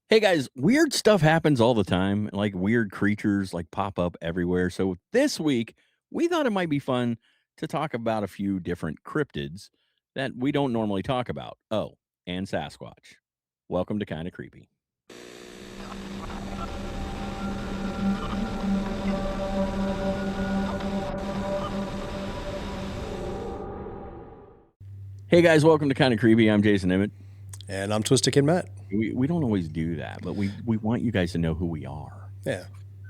Hey guys, weird stuff happens all the time. Like weird creatures like pop up everywhere. So this week, we thought it might be fun to talk about a few different cryptids that we don't normally talk about. Oh, and Sasquatch. Welcome to Kinda Creepy. Hey guys, welcome to Kinda Creepy. I'm Jason Emmett. And I'm Twisted Kid Matt. We don't always do that, but we want you guys to know who we are. Yeah.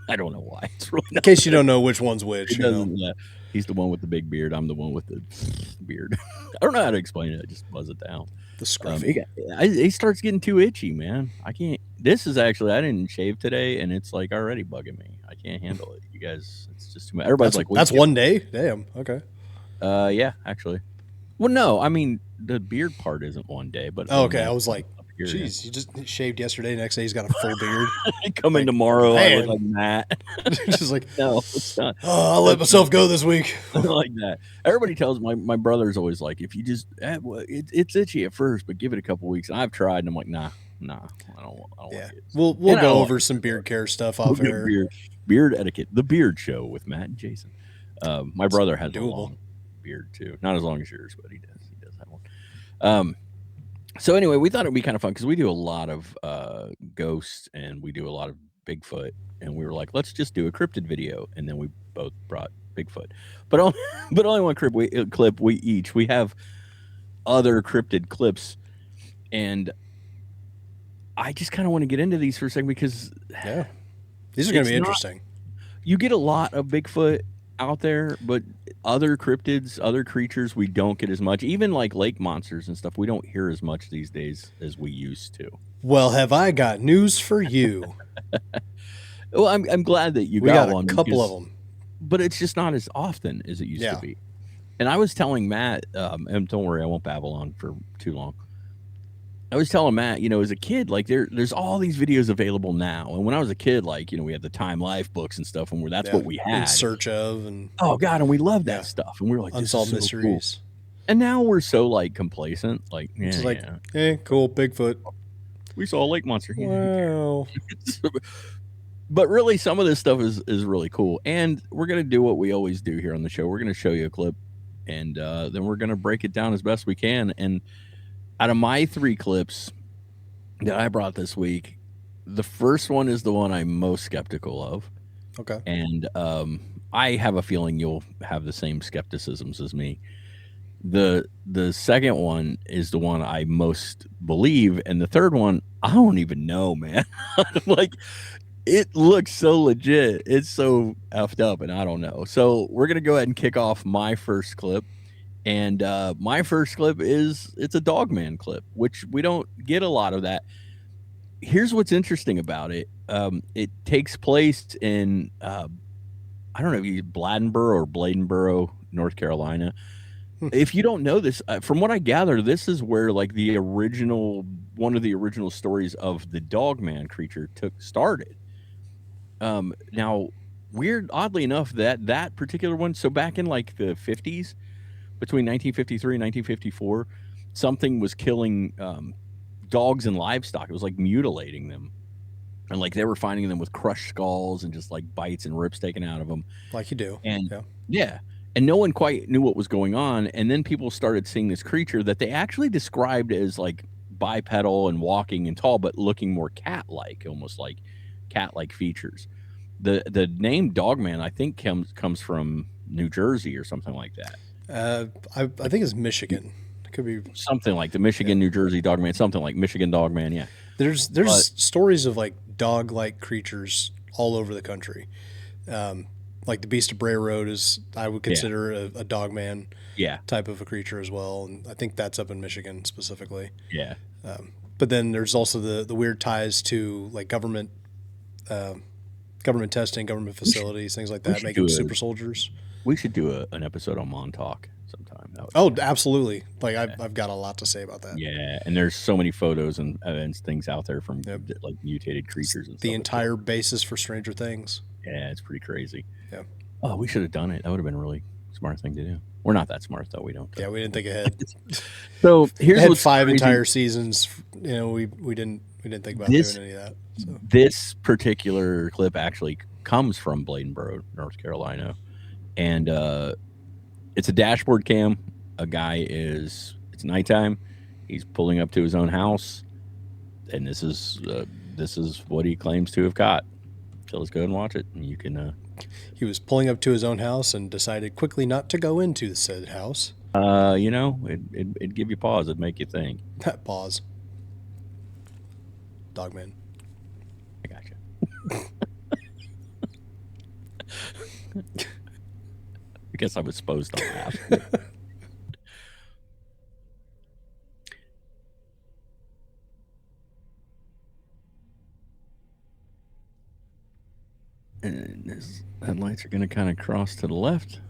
I don't know why. It's really in case you don't know which one's which. He's the one with the big beard. I'm the one with the beard. I don't know how to explain it. I just buzz it down. The scruffy. He starts getting too itchy, man. I can't. This is actually, I didn't shave today, and it's like already bugging me. I can't handle it. You guys, it's just too much. Everybody's like, that's one day? Damn. Okay. Yeah, actually. Well, no, I mean, the beard part isn't one day, but. Oh, okay. I was like, jeez, you just shaved yesterday. Next day, he's got a full beard. Come in tomorrow. I look like Matt. Just like, no, it's not. Oh, I'll let myself go this week. Like that. Everybody tells my brother's always like, if you just, it's itchy at first, but give it a couple weeks. And I've tried, and I'm like, nah, I don't want it. We'll go over some beard care stuff off air. Beard etiquette, the beard show with Matt and Jason. My brother has a long beard too, not as long as yours, but he does have one. So anyway, we thought it'd be kind of fun because we do a lot of ghosts and we do a lot of Bigfoot, and we were like, let's just do a cryptid video, and then we both brought Bigfoot, but only one clip. We have other cryptid clips, and I just kind of want to get into these for a second because these are going to be interesting. You get a lot of Bigfoot out there, but other cryptids, other creatures, we don't get as much. Even like lake monsters and stuff, we don't hear as much these days as we used to. Well, have I got news for you? Well, I'm glad that you got one. A couple of them, but it's just not as often as it used to be. And I was telling Matt, and don't worry, I won't babble on for too long. I was telling Matt, as a kid, like there's all these videos available now. And when I was a kid, like, we had the Time Life books and stuff, and that's what we had. In search of, and oh god, and we loved that stuff. And we were like, unsolved mysteries. Cool. And now we're so like complacent, like, cool, Bigfoot. We saw a lake monster. Wow. But really, some of this stuff is really cool. And we're gonna do what we always do here on the show. We're gonna show you a clip, and then we're gonna break it down as best we can. And out of my 3 clips that I brought this week, the first one is the one I'm most skeptical of. Okay. And I have a feeling you'll have the same skepticisms as me. The second one is the one I most believe, and the third one, I don't even know, man. Like, it looks so legit. It's so effed up, and I don't know. So we're going to go ahead and kick off my first clip. And my first clip it's a DOGMAN clip, which we don't get a lot of that. Here's what's interesting about it. It takes place in, I don't know if you Bladenboro or Bladenboro, North Carolina. If you don't know this, from what I gather, this is where like one of the original stories of the DOGMAN creature started. Now, oddly enough, that particular one, so back in like the 50s, between 1953 and 1954, something was killing dogs and livestock. It was like mutilating them. And like they were finding them with crushed skulls and just like bites and rips taken out of them. Like you do. And and no one quite knew what was going on. And then people started seeing this creature that they actually described as like bipedal and walking and tall, but looking more cat-like, almost like cat-like features. The name DOGMAN, I think, comes from New Jersey or something like that. I think it's Michigan. It could be something like the Michigan, New Jersey DOGMAN, something like Michigan DOGMAN. Yeah, there's stories of like dog-like creatures all over the country. Like the Beast of Bray Road is, I would consider a DOGMAN type of a creature as well, and I think that's up in Michigan specifically. Yeah. But then there's also the weird ties to like government testing, government facilities, things like that, making super soldiers. We should do an episode on Montauk sometime. Absolutely. Like I've got a lot to say about that. Yeah, and there's so many photos and things out there from like mutated creatures and the entire basis for Stranger Things. Yeah, it's pretty crazy. Yeah. Oh, we should have done it. That would have been a really smart thing to do. We're not that smart though. We don't. Yeah, we didn't think ahead. So here's what's 5 entire seasons. We didn't We didn't think about doing any of that. So. This particular clip actually comes from Bladenboro, North Carolina, and it's a dashboard cam. It's nighttime. He's pulling up to his own house, and this is what he claims to have caught. So let's go and watch it, and you can. He was pulling up to his own house and decided quickly not to go into the said house. It'd give you pause. It'd make you think. Pause. Dogman. I got you. I guess I was supposed to laugh. And his headlights are going to kind of cross to the left.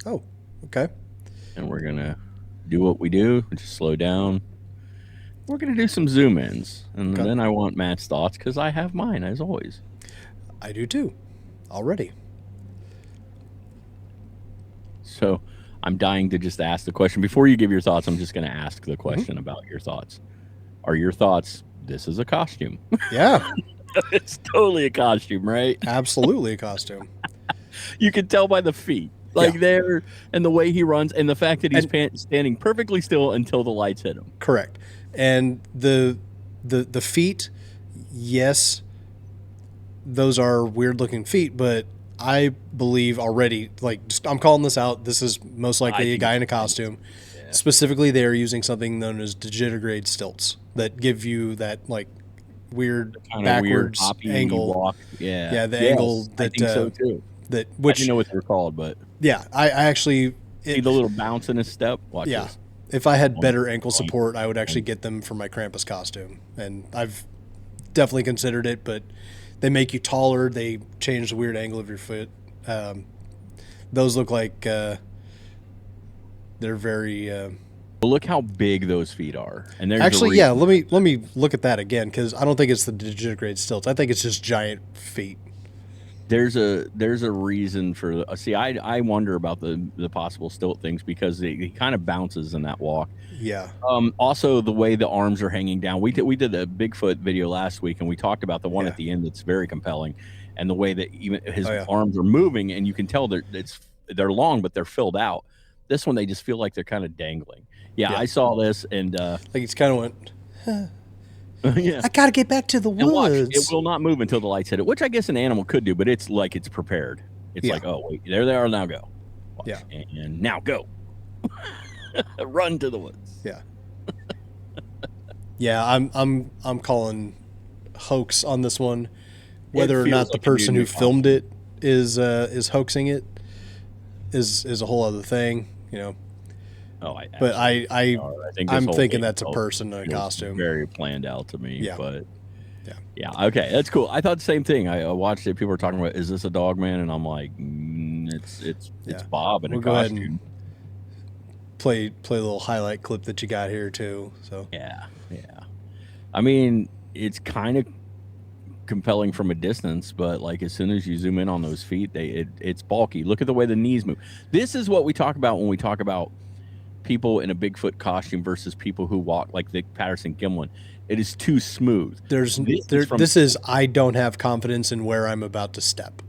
Oh, okay. And we're going to do what we do, just slow down. We're going to do some zoom ins. And then I want Matt's thoughts because I have mine, as always. I do too. Already. So I'm dying to just ask the question. Before you give your thoughts, I'm just going to ask the question about your thoughts. Are your thoughts, this is a costume? Yeah. It's totally a costume, right? Absolutely a costume. You can tell by the feet. There, and the way he runs, and the fact that he's standing perfectly still until the lights hit him. Correct. And the feet, yes, those are weird looking feet, but I believe already, I'm calling this out. This is most likely a guy in a costume. Yeah. Specifically, they are using something known as digitigrade stilts that give you that weird backwards angle. Walk. Yeah, the angle that. I think so too. I didn't know what they were called, but yeah, I actually see the little bounce in his step. Watch this. If I had better ankle support, I would actually get them for my Krampus costume, and I've definitely considered it. But they make you taller. They change the weird angle of your foot. Those look like they're very. Look how big those feet are, and there's actually, yeah. Let me look at that again because I don't think it's the digitigrade stilts. I think it's just giant feet. There's a reason for see. I wonder about the possible stilt things because he kind of bounces in that walk. Yeah. Also, the way the arms are hanging down. We did a Bigfoot video last week, and we talked about the one at the end that's very compelling, and the way that even his arms are moving, and you can tell they're long, but they're filled out. This one, they just feel like they're kind of dangling. Yeah, I saw this, and it's kind of went. Yeah. I gotta get back to the woods. Watch, it will not move until the lights hit it, which I guess an animal could do, but it's like it's prepared. It's like, oh wait, there they are, now go. Watch. Yeah, and now go. Run to the woods. Yeah. Yeah, I'm calling hoax on this one. Whether or not the person who filmed it is hoaxing it is a whole other thing, you know. Oh, I'm thinking that's a person in a costume. Very planned out to me. Yeah. But yeah. Okay, that's cool. I thought the same thing. I watched it. People were talking about, is this a Dogman? And I'm like, it's Bob in a costume. Go ahead and play a little highlight clip that you got here too. So yeah. I mean, it's kind of compelling from a distance, but like as soon as you zoom in on those feet, it's bulky. Look at the way the knees move. This is what we talk about when we talk about people in a Bigfoot costume versus people who walk like the Patterson Gimlin. It is too smooth. This is I don't have confidence in where I'm about to step.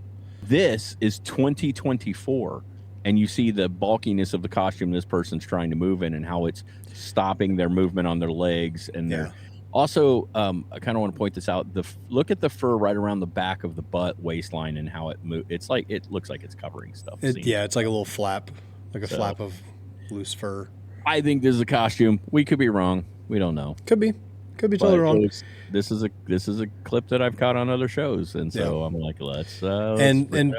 This is 2024, and you see the bulkiness of the costume this person's trying to move in and how it's stopping their movement on their legs. And they're also, I kind of want to point this out. Look at the fur right around the back of the butt waistline and how it moves. It's like, it looks like it's covering stuff. It's like a little flap, like a flap of loose fur. I think this is a costume. We could be wrong. We don't know. Could be totally wrong. This is a clip that I've caught on other shows, and so I'm like, let's and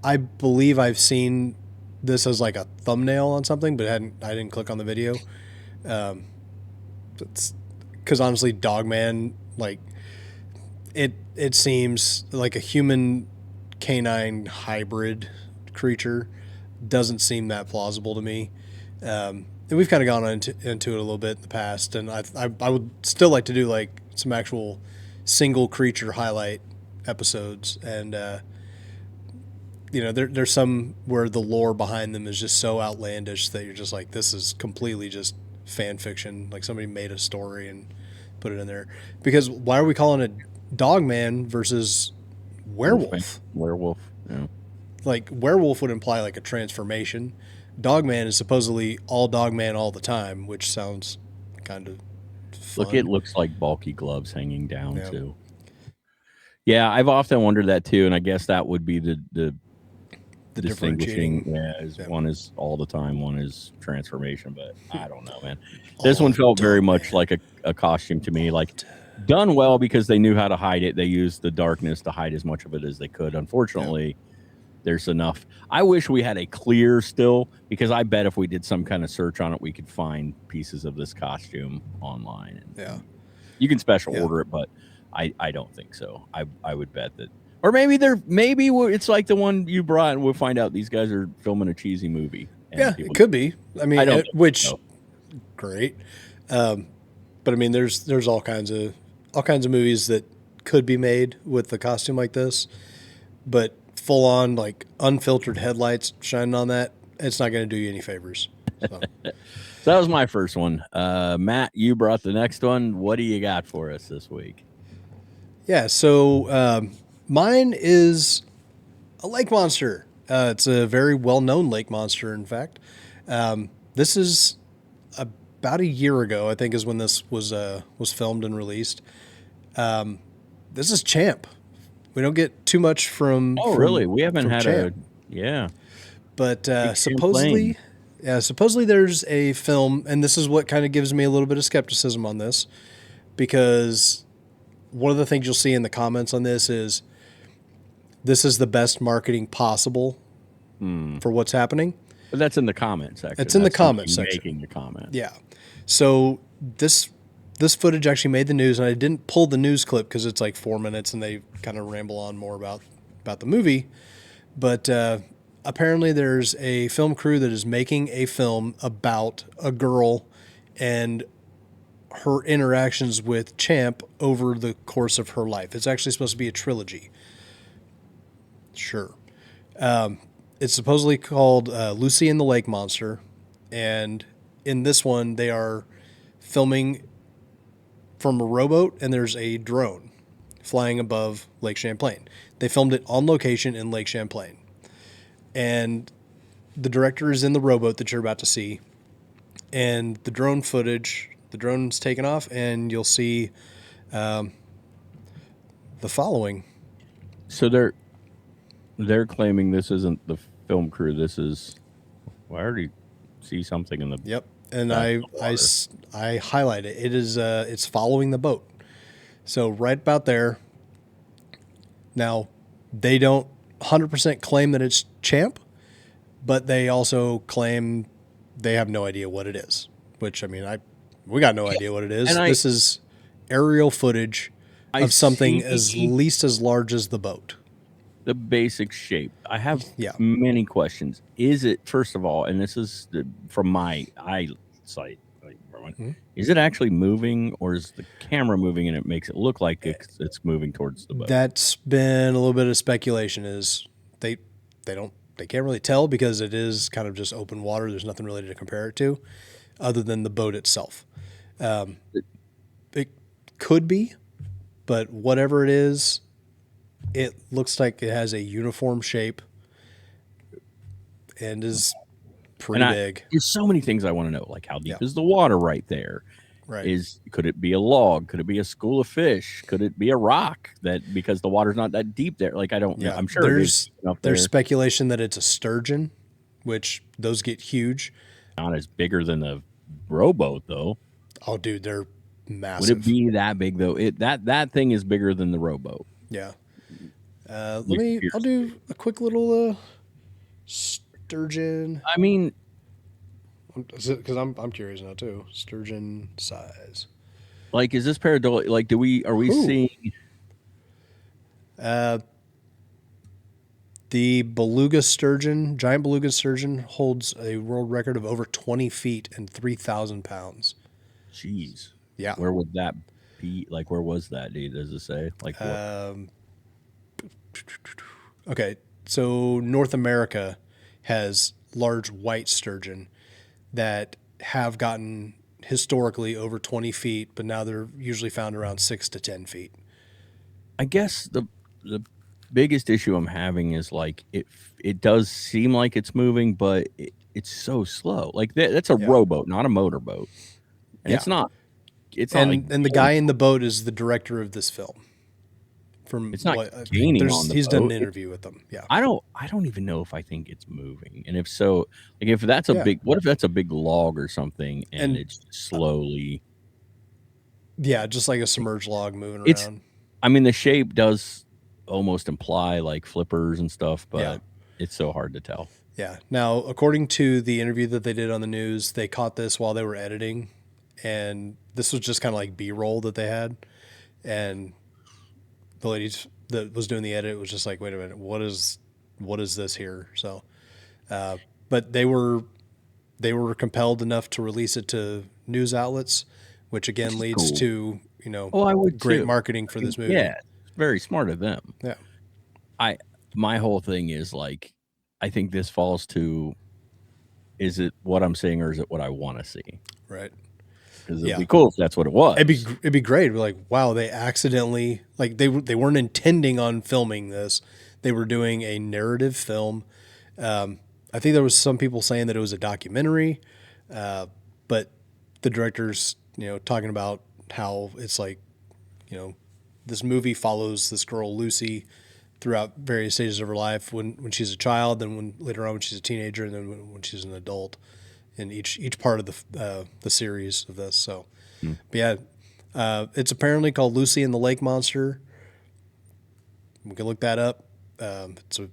I believe I've seen this as like a thumbnail on something, but I didn't click on the video. It's because honestly, Dogman, like it seems like a human canine hybrid creature. Doesn't seem that plausible to me. And we've kind of gone into it a little bit in the past, and I would still like to do like some actual single creature highlight episodes, and there's some where the lore behind them is just so outlandish that you're just like, this is completely just fan fiction, like somebody made a story and put it in there. Because why are we calling it Dogman versus werewolf? Werewolf. Yeah. Like werewolf would imply like a transformation. Dogman is supposedly all Dogman all the time, which sounds kind of fun. Look, it looks like bulky gloves hanging down too. Yeah, I've often wondered that too, and I guess that would be the distinguishing. Yeah, one is all the time, one is transformation. But I don't know, man. This one felt very much like a costume to me, like done well because they knew how to hide it. They used the darkness to hide as much of it as they could. Unfortunately, there's enough. I wish we had a clear still, because I bet if we did some kind of search on it, we could find pieces of this costume online. And you can special order it, but I don't think so. I would bet that, or maybe it's like the one you brought, and we'll find out these guys are filming a cheesy movie. Yeah, it could be. I mean, great. But I mean, there's all kinds of movies that could be made with the costume like this, but full on like unfiltered headlights shining on that, it's not going to do you any favors. So. So that was my first one. Matt, you brought the next one. What do you got for us this week? Yeah, so mine is a lake monster. It's a very well-known lake monster, in fact. This is about a year ago, I think, is when this was filmed and released. This is Champ. We don't get too much from. Oh, really? We haven't had Champ. But supposedly there's a film, and this is what kind of gives me a little bit of skepticism on this, because one of the things you'll see in the comments on this is the best marketing possible for what's happening. But that's in the comment section. It's in the comment section. Making the comment. Yeah. So this footage actually made the news, and I didn't pull the news clip because it's like 4 minutes, and they kind of ramble on more about the movie. But apparently there's a film crew that is making a film about a girl and her interactions with Champ over the course of her life. It's actually supposed to be a trilogy. Sure. It's supposedly called Lucy and the Lake Monster. And in this one, they are filming from a rowboat, and there's a drone flying above Lake Champlain. They filmed it on location in Lake Champlain. And the director is in the rowboat that you're about to see. And the drone's taken off, and you'll see the following. So they're claiming this isn't the film crew. This is. Well, I already see something in the. Yep, and I highlight it. It is it's following the boat. So right about there. Now, they don't 100% claim that it's Champ, but they also claim they have no idea what it is. Which, I mean, we got no idea what it is. This is aerial footage of something at least as large as the boat. The basic shape. I have many questions. Is it, first of all, and this is from my eyesight, is it actually moving, or is the camera moving and it makes it look like it's moving towards the boat? That's been a little bit of speculation. Is they can't really tell because it is kind of just open water. There's nothing really to compare it to other than the boat itself. It could be, but whatever it is, it looks like it has a uniform shape and is pretty big. There's so many things I want to know, like how deep is the water right there? Right. Could it be a log? Could it be a school of fish? Could it be a rock because the water's not that deep there? Like, I don't know. I'm sure there's speculation that it's a sturgeon, which those get huge. Not as bigger than the rowboat though. Oh, dude, they're massive. Would it be that big though? That thing is bigger than the rowboat. Yeah. I'll do a quick little sturgeon. I mean, because I'm curious now too. Sturgeon size. Like, is this pareidolia? Like, are we seeing? The beluga sturgeon, giant beluga sturgeon, holds a world record of over 20 feet and 3,000 pounds. Jeez. Yeah. Where would that be? Like, where was that, dude? Does it say? Like, what? Okay, so North America has large white sturgeon that have gotten historically over 20 feet, but now they're usually found around 6 to 10 feet. I guess the biggest issue I'm having is like it does seem like it's moving, but it's so slow. Like that's a rowboat, not a motorboat, and it's not. It's not like and the guy in the boat is the director of this film. From it's not what I think, gaining on the he's done boat. an interview with them. Yeah, I don't even know if I think it's moving, and if so, like if that's a big, what if that's a big log or something, and it's slowly. Yeah, just like a submerged log moving around. I mean, the shape does almost imply like flippers and stuff, but it's so hard to tell. Yeah. Now, according to the interview that they did on the news, they caught this while they were editing, and this was just kind of like B-roll that they had, and the lady that was doing the edit was just like, "Wait a minute, what is this here?" So, but they were compelled enough to release it to news outlets, which again leads to I would great marketing for this movie. Yeah, it's very smart of them. Yeah. My whole thing is like, I think this falls to, is it what I'm seeing or is it what I want to see? Right. Because it'd be cool if that's what it was. It'd be great. We're like, wow, they accidentally, like they weren't intending on filming this. They were doing a narrative film. I think there was some people saying that it was a documentary, but the director's, talking about how it's like, this movie follows this girl Lucy throughout various stages of her life. When she's a child, then when later on when she's a teenager, and then when she's an adult. In each part of the series of this. So, but yeah, it's apparently called Lucy and the Lake Monster. We can look that up. It's a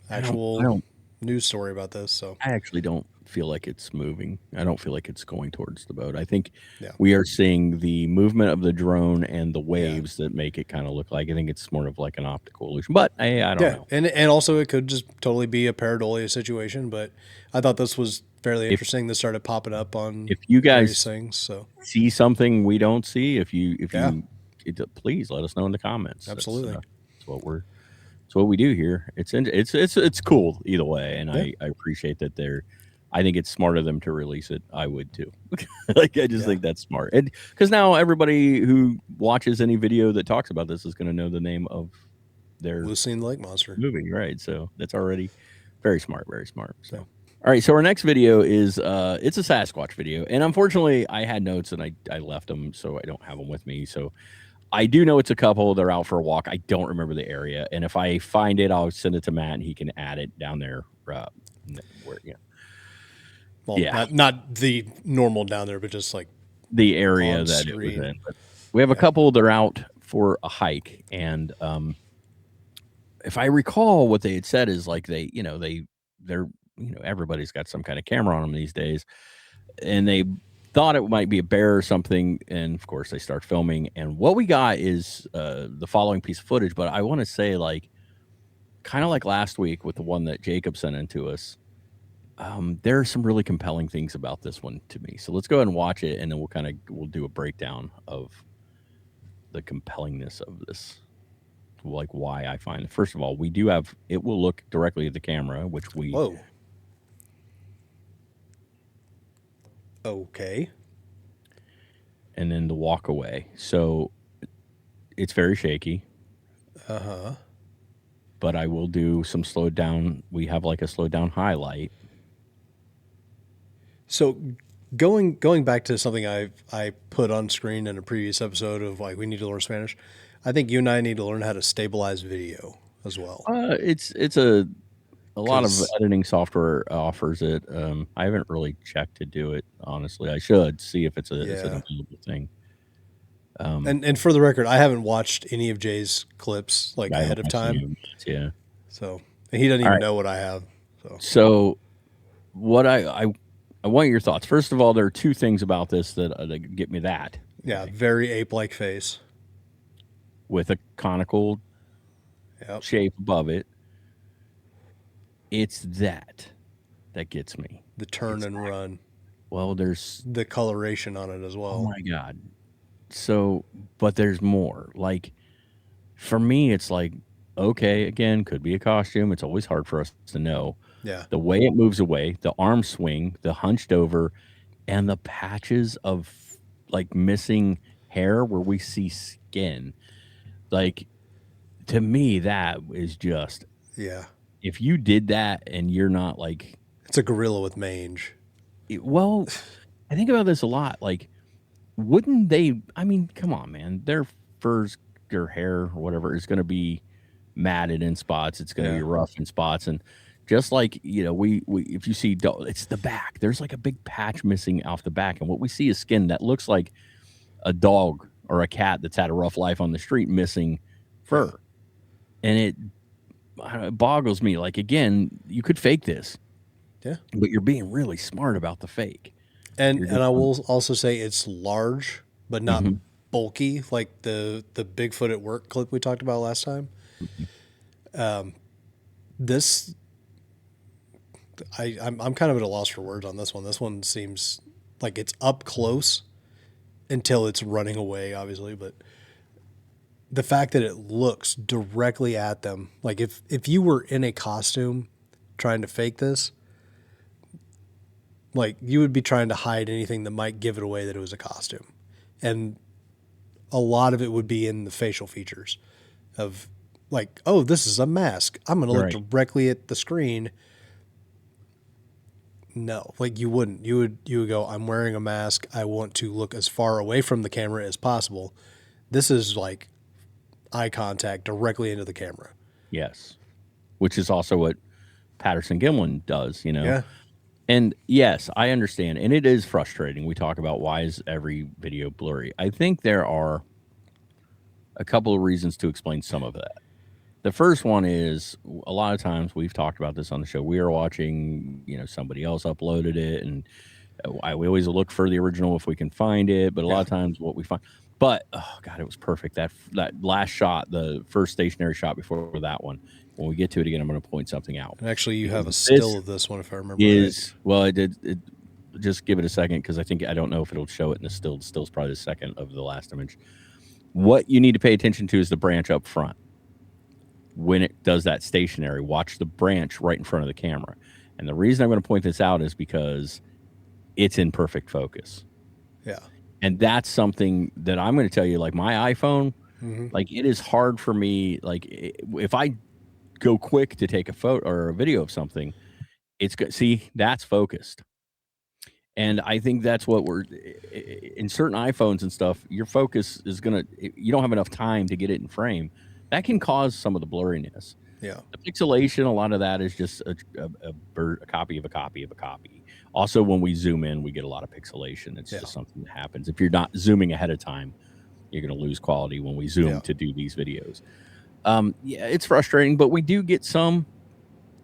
actual news story about this. So I actually don't feel like it's moving. I don't feel like it's going towards the boat. I think we are seeing the movement of the drone and the waves that make it kind of look like. I think it's more of like an optical illusion. But I don't know. And also it could just totally be a pareidolia situation. But I thought this was fairly interesting. This started popping up on if you guys things. So see something we don't see, if you please let us know in the comments. Absolutely, that's what we do here. It's cool either way, and I appreciate that they're. I think it's smart of them to release it. I would too. Like I just think that's smart, and because now everybody who watches any video that talks about this is going to know the name of their Lucy and the Lake Monster movie, right? So that's already very smart, very smart. So. All right, so our next video is it's a Sasquatch video, and unfortunately, I had notes and I left them, so I don't have them with me. So I do know it's a couple. They're out for a walk. I don't remember the area, and if I find it, I'll send it to Matt, and he can add it down there. Well, not the normal down there, but just like the area that it was in. But we have a couple. They're out for a hike, and if I recall, what they had said is like they're everybody's got some kind of camera on them these days, and they thought it might be a bear or something, and of course they start filming, and what we got is the following piece of footage. But I want to say, like, kind of like last week with the one that Jacob sent in to us, there are some really compelling things about this one to me. So let's go ahead and watch it, and then we'll do a breakdown of the compellingness of this, like why I find it. First of all, we do have it will look directly at the camera, which we okay, and then the walk away. So it's very shaky. But I will do some slowed down. We have like a slowed down highlight. So going back to something I put on screen in a previous episode of like we need to learn Spanish. I think you and I need to learn how to stabilize video as well. It's a lot of editing software offers it. I haven't really checked to do it, honestly. I should see if it's an available thing. And for the record, I haven't watched any of Jay's clips like ahead of time. Yeah. So he doesn't even know what I have. So what I want your thoughts. First of all, there are two things about this that get me that. Yeah, very ape-like face. With a conical shape above it. It's that gets me. The turn and run. Well, there's the coloration on it as well. Oh my God. So, but there's more. Like, for me, it's like, okay, again, could be a costume. It's always hard for us to know. Yeah. The way it moves away, the arm swing, the hunched over, and the patches of like missing hair where we see skin, like to me that is just, Yeah. if you did that and you're not like, It's a gorilla with mange. well, I think about this a lot. Like, wouldn't they? I mean, come on, man. Their furs, their hair, or whatever, is going to be matted in spots. It's going to be Yeah. rough in spots, and just like we if you see, it's the back. There's like a big patch missing off the back, and what we see is skin that looks like a dog or a cat that's had a rough life on the street missing fur, and it boggles me. Like, again, you could fake this, Yeah. but you're being really smart about the fake. And I will also say it's large, but not Mhm. bulky like the Bigfoot at work clip we talked about last time. This I'm kind of at a loss for words on this one. This one seems like it's up close until it's running away, obviously, but the fact that it looks directly at them, like if you were in a costume trying to fake this, like you would be trying to hide anything that might give it away that it was a costume. And a lot of it would be in the facial features of like, oh, this is a mask. I'm going to look Right. directly at the screen. No, like you wouldn't. You would go, I'm wearing a mask. I want to look as far away from the camera as possible. This is like eye contact directly into the camera. Yes. Which is also what Patterson Gimlin does, Yeah. And yes, I understand. And it is frustrating. We talk about why is every video blurry. I think there are a couple of reasons to explain some of that. The first one is, a lot of times we've talked about this on the show. We are watching, somebody else uploaded it, and we always look for the original if we can find it. But a lot of times, what we find, but oh god, it was perfect. That last shot, the first stationary shot before that one. When we get to it again, I'm going to point something out. And actually, you have a still of this one, if I remember right. Well, I did. Just give it a second, because I don't know if it'll show it in the still. The still's probably the second of the last image. What you need to pay attention to is the branch up front. When it does that stationary, watch the branch right in front of the camera. And the reason I'm going to point this out is because it's in perfect focus. Yeah. And that's something that I'm going to tell you, like my iPhone, like it is hard for me. Like if I go quick to take a photo or a video of something, it's good. See, that's focused. And I think that's what we're in certain iPhones and stuff. Your focus is you don't have enough time to get it in frame. That can cause some of the blurriness. Yeah. The pixelation, a lot of that is just a copy of a copy of a copy. Also, when we zoom in, we get a lot of pixelation. It's just something that happens. If you're not zooming ahead of time, you're going to lose quality when we zoom to do these videos. Yeah, it's frustrating, but we do get some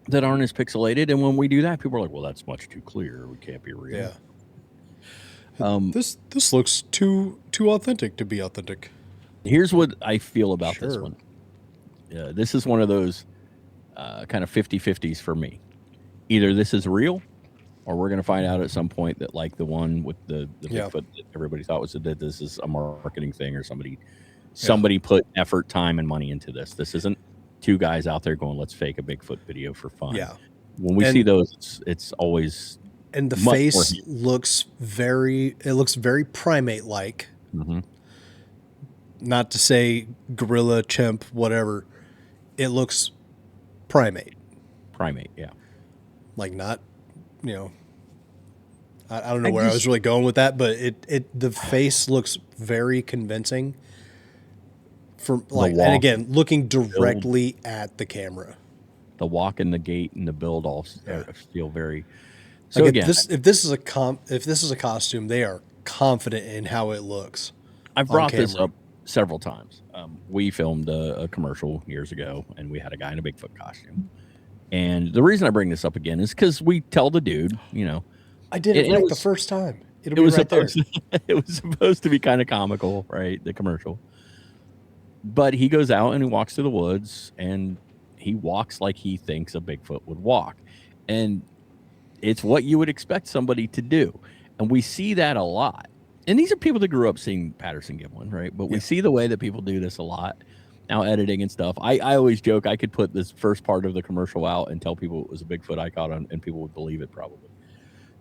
that aren't as pixelated. And when we do that, people are like, well, that's much too clear. We can't be real. Yeah. This looks too authentic to be authentic. Here's what I feel about this one. This is one of those kind of 50-50s for me. Either this is real, or we're going to find out at some point that, like the one with the Bigfoot that everybody thought was that this is a marketing thing, or somebody put effort, time, and money into this. This isn't two guys out there going, let's fake a Bigfoot video for fun. Yeah. When we see those, it's always... And the face looks very primate-like. Mm-hmm. Not to say gorilla, chimp, whatever. It looks primate. Primate, yeah. Like not, I don't know where I was really going with that, but the face looks very convincing. And again, looking directly at the camera. The walk and the gait and the build all feel very... So like again, if this is a costume, they are confident in how it looks. I've brought this up several times. We filmed a commercial years ago, and we had a guy in a Bigfoot costume. And the reason I bring this up again is because we tell the dude, I did it right the first time. It was supposed to be kind of comical, right? The commercial. But he goes out and he walks through the woods, and he walks like he thinks a Bigfoot would walk. And it's what you would expect somebody to do. And we see that a lot. And these are people that grew up seeing Patterson Gimlin, right? But we see the way that people do this a lot now, editing and stuff. I always joke I could put this first part of the commercial out and tell people it was a Bigfoot I caught on, and people would believe it probably.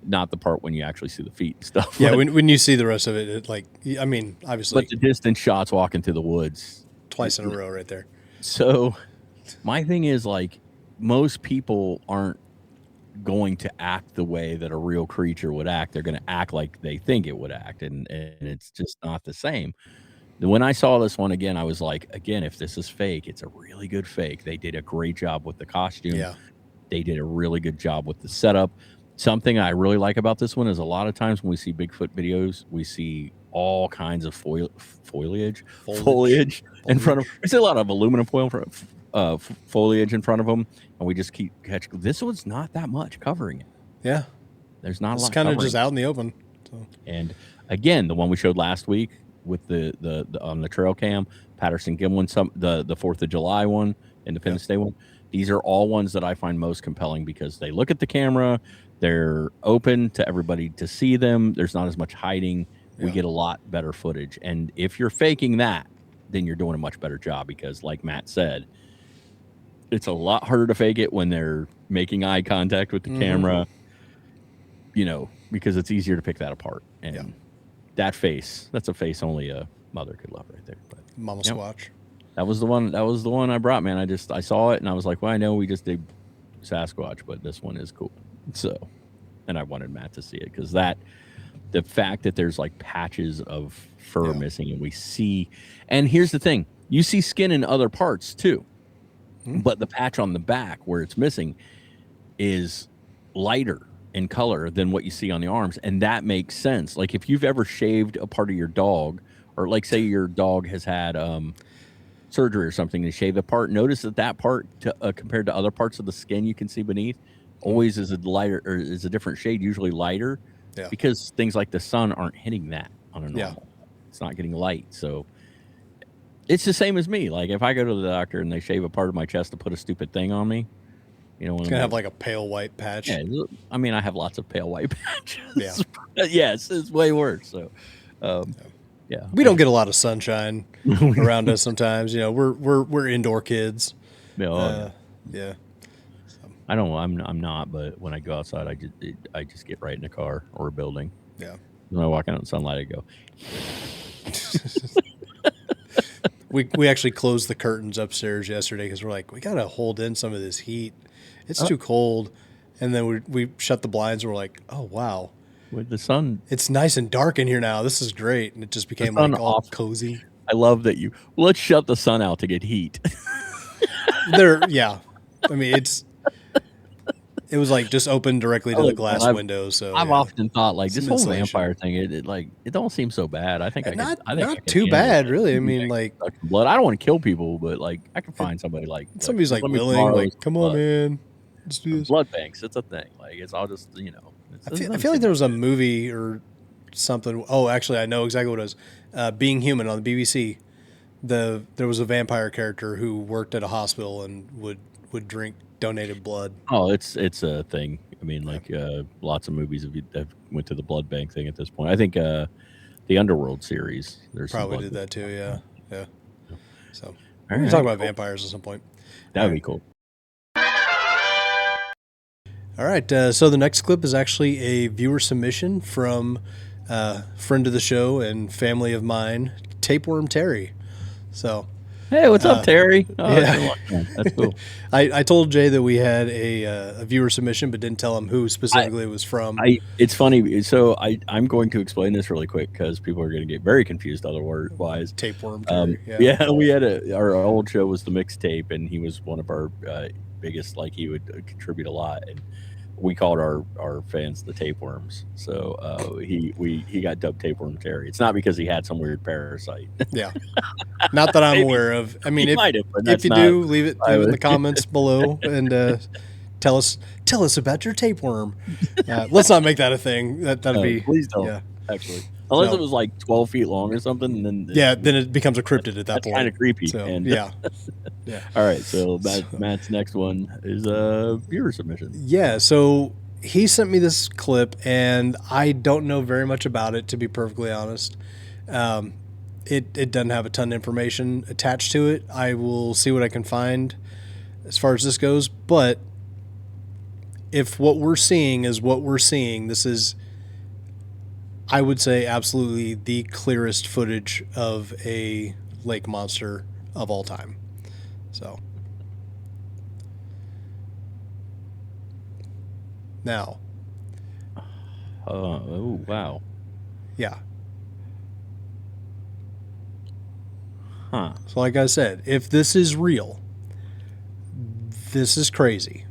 not the part when you actually see the feet and stuff. Yeah, when you see the rest of it, I mean, obviously. But the distant shots walking through the woods. Twice in a row right there. So my thing is, like, most people aren't going to act the way that a real creature would act. They're going to act like they think it would act, and it's just not the same. When I saw this one again, I was like, again, if this is fake, it's a really good fake. They did a great job with the costume. Yeah. They did a really good job with the setup. Something I really like about this one is a lot of times when we see Bigfoot videos, we see all kinds of foliage in front of. We see a lot of aluminum foil foliage in front of them, and we just keep catching. This one's not that much covering it. Yeah, there's not a lot. It's kind of just out in the open. So. And again, the one we showed last week with the on the trail cam, Patterson Gimlin, the 4th of July one, Independence Day one. These are all ones that I find most compelling because they look at the camera, they're open to everybody to see them. There's not as much hiding. We get a lot better footage. And if you're faking that, then you're doing a much better job because, like Matt said, it's a lot harder to fake it when they're making eye contact with the camera, you know, because it's easier to pick that apart. And that face, that's a face only a mother could love right there. But Mama Squatch. That was the one I brought, man. I saw it and I was like, well, I know we just did Sasquatch, but this one is cool. So, and I wanted Matt to see it because the fact that there's like patches of fur missing and we see, and here's the thing, you see skin in other parts too, but the patch on the back where it's missing is lighter in color than what you see on the arms. And that makes sense. Like if you've ever shaved a part of your dog, or like say your dog has had, surgery or something to shave the part, notice that part compared to other parts of the skin you can see beneath always is a lighter or is a different shade, usually lighter, because things like the sun aren't hitting that on a normal. It's not getting light. So it's the same as me. Like if I go to the doctor and they shave a part of my chest to put a stupid thing on me, you know, it's gonna have like a pale white patch. Yeah, I mean, I have lots of pale white patches. Yes, it's way worse. So yeah, we don't get a lot of sunshine around us sometimes. You know, we're indoor kids. Yeah, So. I don't. I'm not. But when I go outside, I just get right in a car or a building. Yeah. When I walk out in sunlight, I go. We actually closed the curtains upstairs yesterday because we're like, we gotta hold in some of this heat. It's too cold, and then we shut the blinds and we're like, oh wow. With the sun, it's nice and dark in here now. This is great, and it just became like all cozy. I love that let's shut the sun out to get heat. I mean, it was like just open directly to the glass window. So I've often thought like this whole vampire thing, it don't seem so bad. I think not too bad, really. I mean, like blood. I don't want to kill people, but like I can find somebody somebody's like willing, like come on, man, let's do this. Blood banks, it's a thing. Like it's all just I feel like there was a movie or something. Oh, actually, I know exactly what it was. Being Human on the BBC. There was a vampire character who worked at a hospital and would drink donated blood. Oh, it's a thing. I mean, like lots of movies have went to the blood bank thing at this point. I think the Underworld series. There's probably did that too. Yeah. So we're gonna talk about vampires at some point. That would be cool. All right, so the next clip is actually a viewer submission from friend of the show and family of mine, Tapeworm Terry. So, hey, what's up, Terry? Oh, yeah. That's cool. I told Jay that we had a viewer submission, but didn't tell him who specifically it was from. It's funny. So I'm going to explain this really quick because people are going to get very confused otherwise. Tapeworm Terry. We had our old show was the mixtape, and he was one of our biggest. Like he would contribute a lot, and we called our fans the tapeworms. So he got dubbed Tapeworm Terry. It's not because he had some weird parasite. Yeah, not that I'm aware of. I mean, if you do, leave it in the comments below and tell us about your tapeworm. Let's not make that a thing. That'd be please don't. Yeah. Actually, unless it was like 12 feet long or something, and then then it becomes a cryptid at that point. Kind of creepy. So, and yeah. All right, so Matt's next one is a viewer submission. Yeah, so he sent me this clip, and I don't know very much about it, to be perfectly honest. It doesn't have a ton of information attached to it. I will see what I can find as far as this goes, but if what we're seeing is what we're seeing, this is, I would say, absolutely the clearest footage of a lake monster of all time. So now, oh wow, yeah. huh? So like I said, if this is real, this is crazy.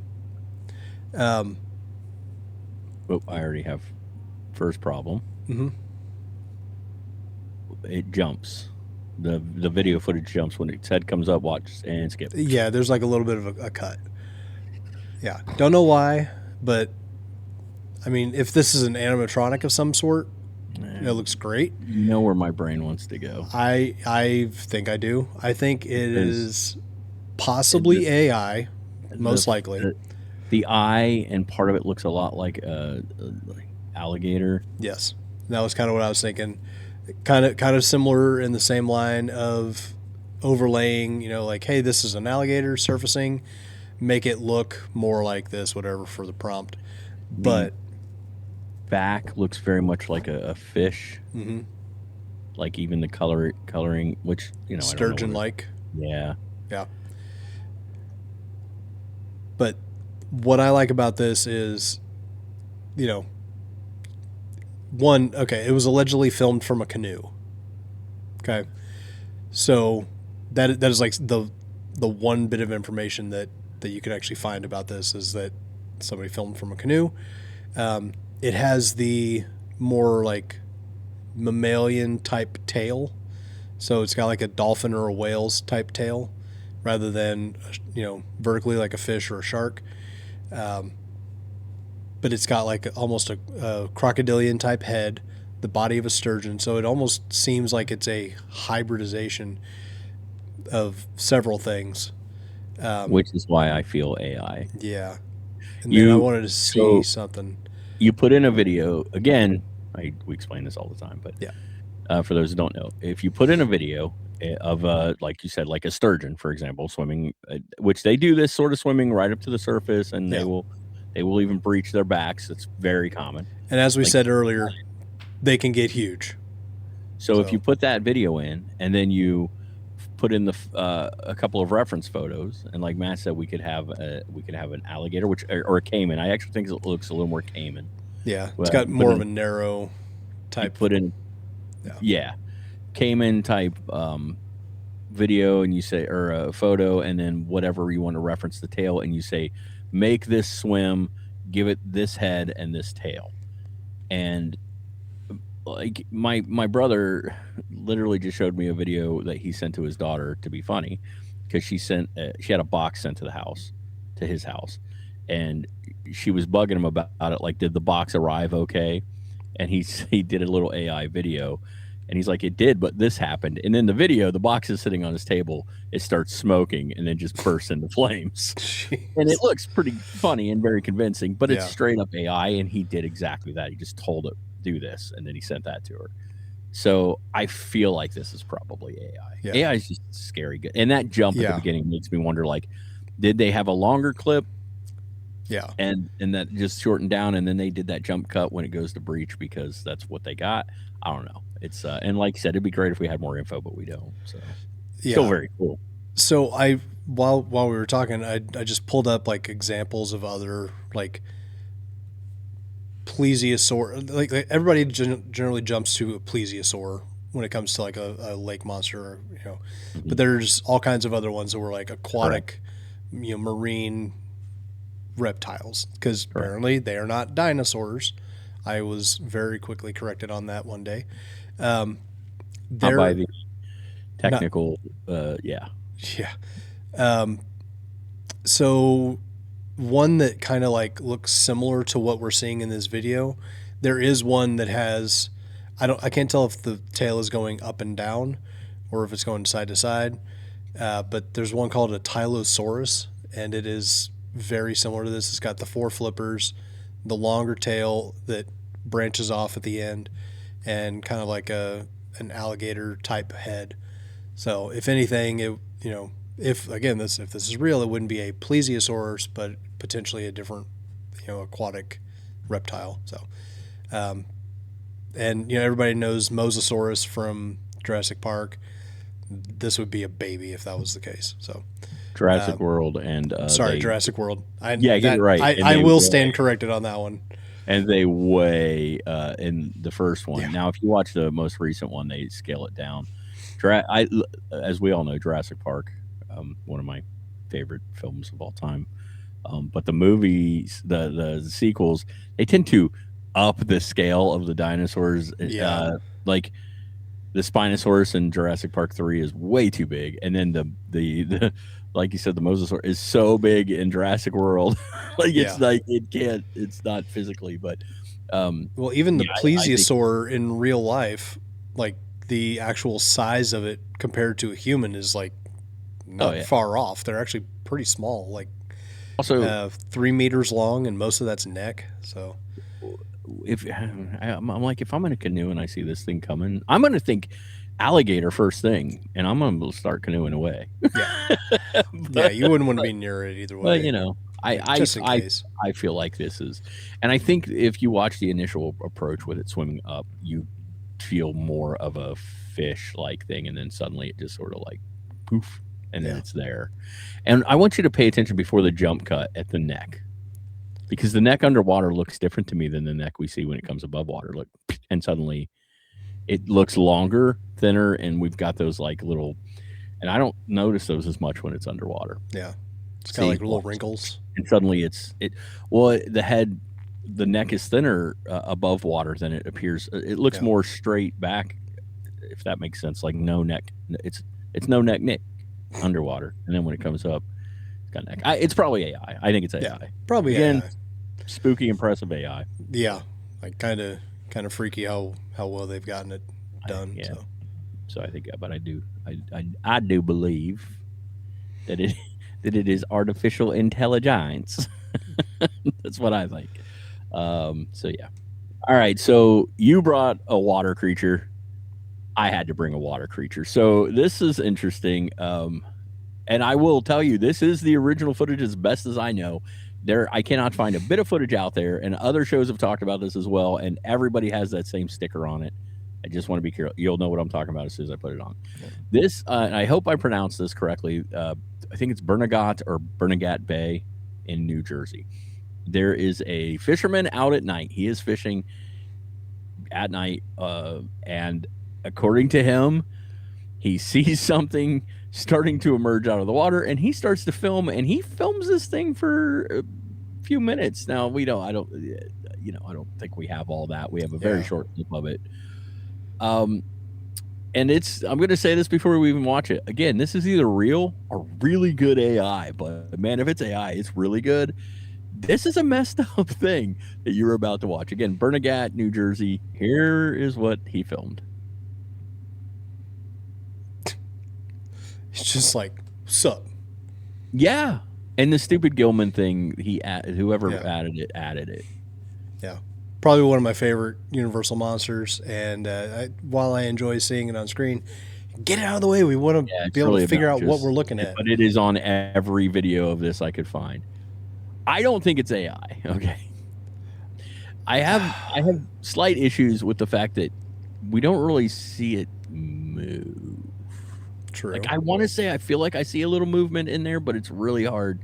Oh, I already have first problem. Mm-hmm. It jumps. The video footage jumps when its head comes up. Watch and skip. Yeah, there's like a little bit of a cut. Yeah, don't know why, but I mean, if this is an animatronic of some sort, it looks great. You know where my brain wants to go. I think I do. I think it is possibly the, AI, most likely. The eye and part of it looks a lot like alligator. Yes, that was kind of what I was thinking. Kind of similar in the same line of overlaying. You know, like, hey, this is an alligator surfacing. Make it look more like this, whatever, for the prompt. But back looks very much like a fish. Mm-hmm. Like even the coloring, which sturgeon like. Yeah. Yeah. But what I like about this is, one, okay, it was allegedly filmed from a canoe. Okay. So that is like the one bit of information that you can actually find about this is that somebody filmed from a canoe. It has the more like mammalian type tail. So it's got like a dolphin or a whale's type tail rather than, vertically like a fish or a shark. But it's got like almost a crocodilian type head, the body of a sturgeon. So it almost seems like it's a hybridization of several things. Which is why I feel AI. Yeah. And then I wanted to see something. You put in a video, again, we explain this all the time, but yeah. For those who don't know, if you put in a video of, like you said, like a sturgeon, for example, swimming, which they do this sort of swimming right up to the surface, and they will even breach their backs. It's very common. And as we said earlier, they can get huge. So if you put that video in and then you put in a couple of reference photos, and like Matt said, we could have an alligator, or a caiman. I actually think it looks a little more caiman. Yeah, it's got more of a narrow type. Put in, caiman type video, and you say, or a photo, and then whatever you want to reference the tail, and you say, make this swim, give it this head and this tail. And like my brother literally just showed me a video that he sent to his daughter to be funny, because she had a box sent to his house, and she was bugging him about it, like, did the box arrive okay? And he did a little AI video, and he's like, it did, but this happened. And in the video, the box is sitting on his table, it starts smoking and then just bursts into flames. Jeez. And it looks pretty funny and very convincing, but it's straight up AI, and he did exactly that. He just told it, do this, and then he sent that to her. So I feel like this is probably AI. Yeah. AI is just scary good. And that jump at the beginning makes me wonder, like, did they have a longer clip? Yeah. And that just shortened down, and then they did that jump cut when it goes to breach because that's what they got. I don't know. It's and like you said, it'd be great if we had more info, but we don't. So still very cool. So while we were talking, I just pulled up like examples of other like plesiosaur. Like everybody generally jumps to a plesiosaur when it comes to like a lake monster, but there's all kinds of other ones that were like aquatic, marine reptiles, because apparently they are not dinosaurs. I was very quickly corrected on that one day. Not by the technical, Yeah. So one that kind of like looks similar to what we're seeing in this video, there is one that has, I can't tell if the tail is going up and down or if it's going side to side, but there's one called a Tylosaurus, and it is very similar to this. It's got the four flippers, the longer tail that branches off at the end, and kind of like an alligator type head. So if anything, if this is real, it wouldn't be a plesiosaurus, but potentially a different aquatic reptile. So, and everybody knows Mosasaurus from Jurassic Park. This would be a baby if that was the case. So, Jurassic World and Jurassic World. Get it right. I will stand corrected on that one. And they weigh in the first one. Yeah. Now, if you watch the most recent one, they scale it down. As we all know, Jurassic Park, one of my favorite films of all time. But the movies, the sequels, they tend to up the scale of the dinosaurs. Yeah. Like the Spinosaurus in Jurassic Park 3 is way too big, and then the like you said, the Mosasaurus is so big in Jurassic World. It's like it's not physically, but well, even the plesiosaur in real life, like the actual size of it compared to a human is like not far off. They're actually pretty small, like also 3 meters long, and most of that's neck. So if I'm like, if I'm in a canoe and I see this thing coming, I'm going to think alligator first thing, and I'm going to start canoeing away. Yeah, you wouldn't want to be near it either way. But I feel like this is, and I think if you watch the initial approach with it swimming up, you feel more of a fish-like thing, and then suddenly it just sort of like poof, and then it's there. And I want you to pay attention before the jump cut at the neck, because the neck underwater looks different to me than the neck we see when it comes above water. Look, and suddenly it looks longer, thinner, and we've got those like little, and I don't notice those as much when it's underwater. Yeah. It's kind of like little wrinkles. And suddenly the neck is thinner above water than it appears. It looks more straight back, if that makes sense. Like no neck. It's no neck underwater. And then when it comes up, it's got neck. It's probably AI. I think it's AI. Yeah, probably AI. Spooky, impressive AI. Yeah. Like kind of freaky how well they've gotten it done. So I think, but I do believe that it is artificial intelligence. That's what I think. So yeah. All right. So you brought a water creature. I had to bring a water creature. So this is interesting. And I will tell you, this is the original footage as best as I know. I cannot find a bit of footage out there, and other shows have talked about this as well, and everybody has that same sticker on it. I just want to be careful. You'll know what I'm talking about as soon as I put it on. Yeah. This, and I hope I pronounced this correctly. I think it's Bernagat Bay in New Jersey. There is a fisherman out at night. He is fishing at night, and according to him, he sees something starting to emerge out of the water, and he starts to film, and he films this thing for a few minutes. Now I don't think we have all that. We have a very short clip of it. And I'm going to say this before we even watch it. Again, this is either real or really good AI, but man, if it's AI, it's really good. This is a messed up thing that you're about to watch. Again, Bernagat, New Jersey. Here is what he filmed. It's just like, sup? Yeah. And the stupid Gillman thing, whoever added it. Yeah. Probably one of my favorite Universal monsters. And while I enjoy seeing it on screen, get it out of the way. We want to be able to figure out what we're looking at. But it is on every video of this I could find. I don't think it's AI. Okay. I have slight issues with the fact that we don't really see it move. True. Like I want to say I feel like I see a little movement in there, but it's really hard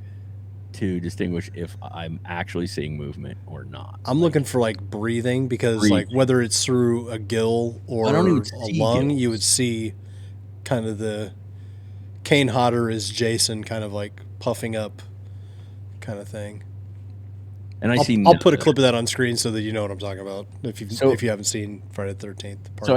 to distinguish if I'm actually seeing movement or not. I'm looking for like breathing, because like whether it's through a gill or a lung, you would see kind of the Kane Hodder is Jason kind of like puffing up kind of thing. And I'll put a clip of that on screen so that you know what I'm talking about if you haven't seen Friday the 13th. So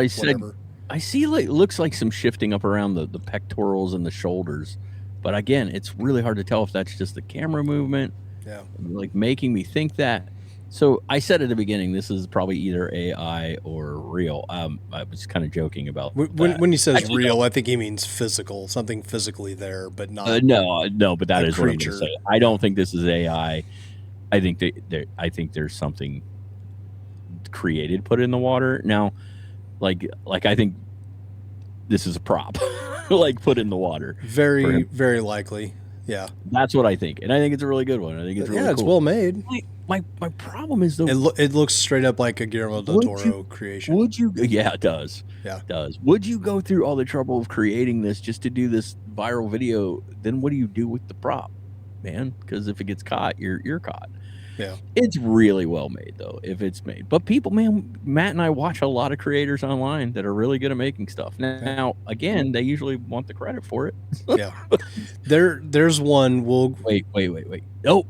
I see like looks like some shifting up around the pectorals and the shoulders, but again, it's really hard to tell if that's just the camera movement. Yeah, like making me think that. So I said at the beginning, this is probably either AI or real. I was kind of joking about when he says real. I think he means physical, something physically there, but not. No, but that is what I'm going to say. I don't think this is AI. I think there's something created, put in the water. Now, like I think this is a prop, like put in the water. Very, very likely. Yeah. That's what I think, and I think it's a really good one. I think it's really cool. It's well made. My problem is, though, it looks straight up like a Guillermo del Toro creation. Would you? Yeah, it does. Yeah, it does. Would you go through all the trouble of creating this just to do this viral video? Then what do you do with the prop, man? Because if it gets caught, you're caught. Yeah, it's really well made, though, if it's made. But people, man, Matt and I watch a lot of creators online that are really good at making stuff. Now, again, they usually want the credit for it. Yeah. There's one. We'll wait. Oh,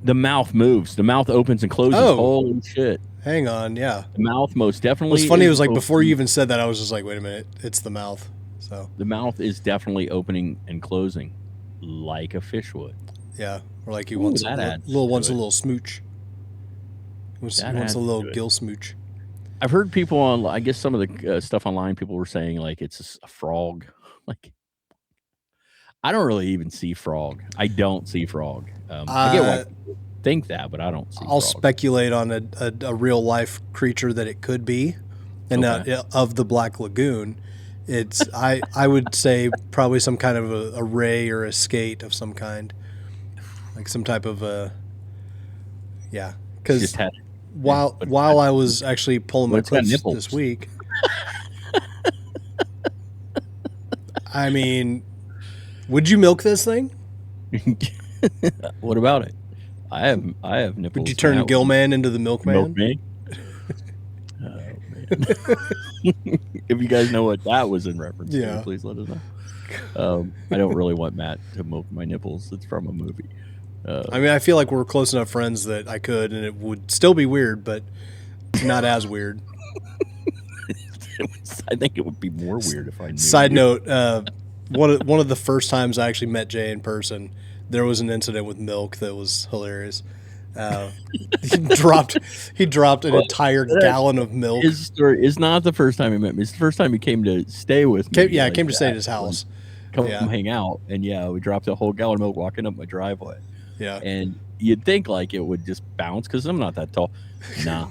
the mouth moves. The mouth opens and closes. Oh, holy shit! Hang on. Yeah, the mouth most definitely. What's funny was like before you even said that, I was just like, wait a minute, it's the mouth. So the mouth is definitely opening and closing, like a fish would. Yeah. Or like he wants a little smooch. He wants a little gill smooch. I've heard people on, I guess some of the stuff online, people were saying like it's a frog. Like, I don't really even see frog. I don't see frog. I get why people think that, but I don't see I'll frog. speculate on a real life creature that it could be, and of the Black Lagoon. It's I would say probably some kind of a ray or a skate of some kind. Like some type of because while I was actually pulling my clips this week, I mean, would you milk this thing? What about it? I have nipples. Would you turn Gillman into the milkman? Milkman? Oh, man. If you guys know what that was in reference to, please let us know. I don't really want Matt to milk my nipples. It's from a movie. I mean, I feel like we're close enough friends that I could, and it would still be weird, but not as weird. I think it would be more weird if I knew. Side note, one of the first times I actually met Jay in person, there was an incident with milk that was hilarious. He dropped an entire gallon of milk. His story is not the first time he met me. It's the first time he came to stay with me. Came to stay at his house. Come hang out, and we dropped a whole gallon of milk walking up my driveway. Yeah, and you'd think like it would just bounce because I'm not that tall. Nah.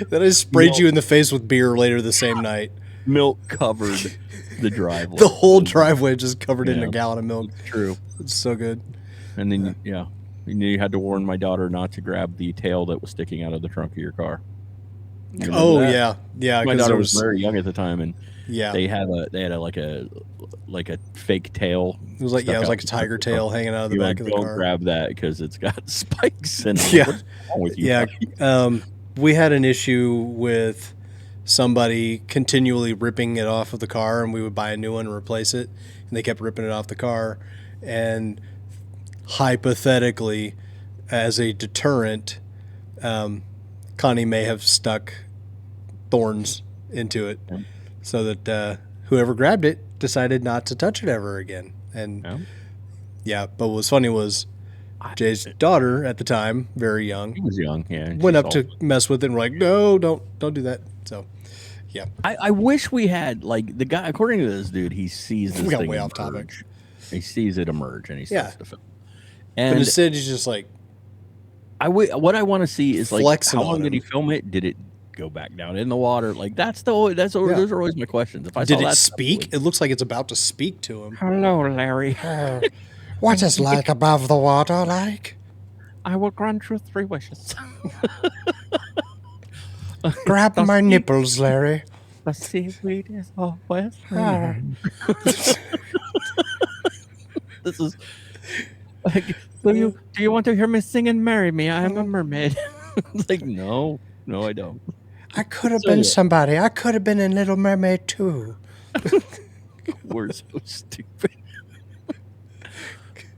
Then I sprayed you in the face with beer later the same night. Milk covered the driveway. The whole driveway just covered in a gallon of milk. It's true. It's so good. And then you had to warn my daughter not to grab the tail that was sticking out of the trunk of your car. Yeah. My daughter was very young at the time, and they had like a fake tail. It was like a tiger tail hanging out of the back of the car. Don't grab that because it's got spikes in it. Yeah, what's wrong with you? Yeah. We had an issue with somebody continually ripping it off of the car, and we would buy a new one and replace it, and they kept ripping it off the car, and hypothetically, as a deterrent, Connie may have stuck thorns into it, so that whoever grabbed it decided not to touch it ever again. And but what was funny was Jay's daughter at the time, very young. She was young, went up to mess with it and were like, no, don't do that. So I wish we had, like, the guy, according to this dude, he sees this thing way emerge. Off topic. He sees it emerge and he starts to film. And but instead he's just like, what I want to see is, like, how long did he film it? Did it go back down in the water? Like, those are always my questions. If I did it speak? It looks like it's about to speak to him. Hello, Larry. What is like above the water like? I will grant you 3 wishes. Grab my nipples, Larry. The seaweed is always This is like, do you want to hear me sing and marry me? I am a mermaid. It's like, no, I don't. I could have been somebody. I could have been in Little Mermaid too. We're so stupid.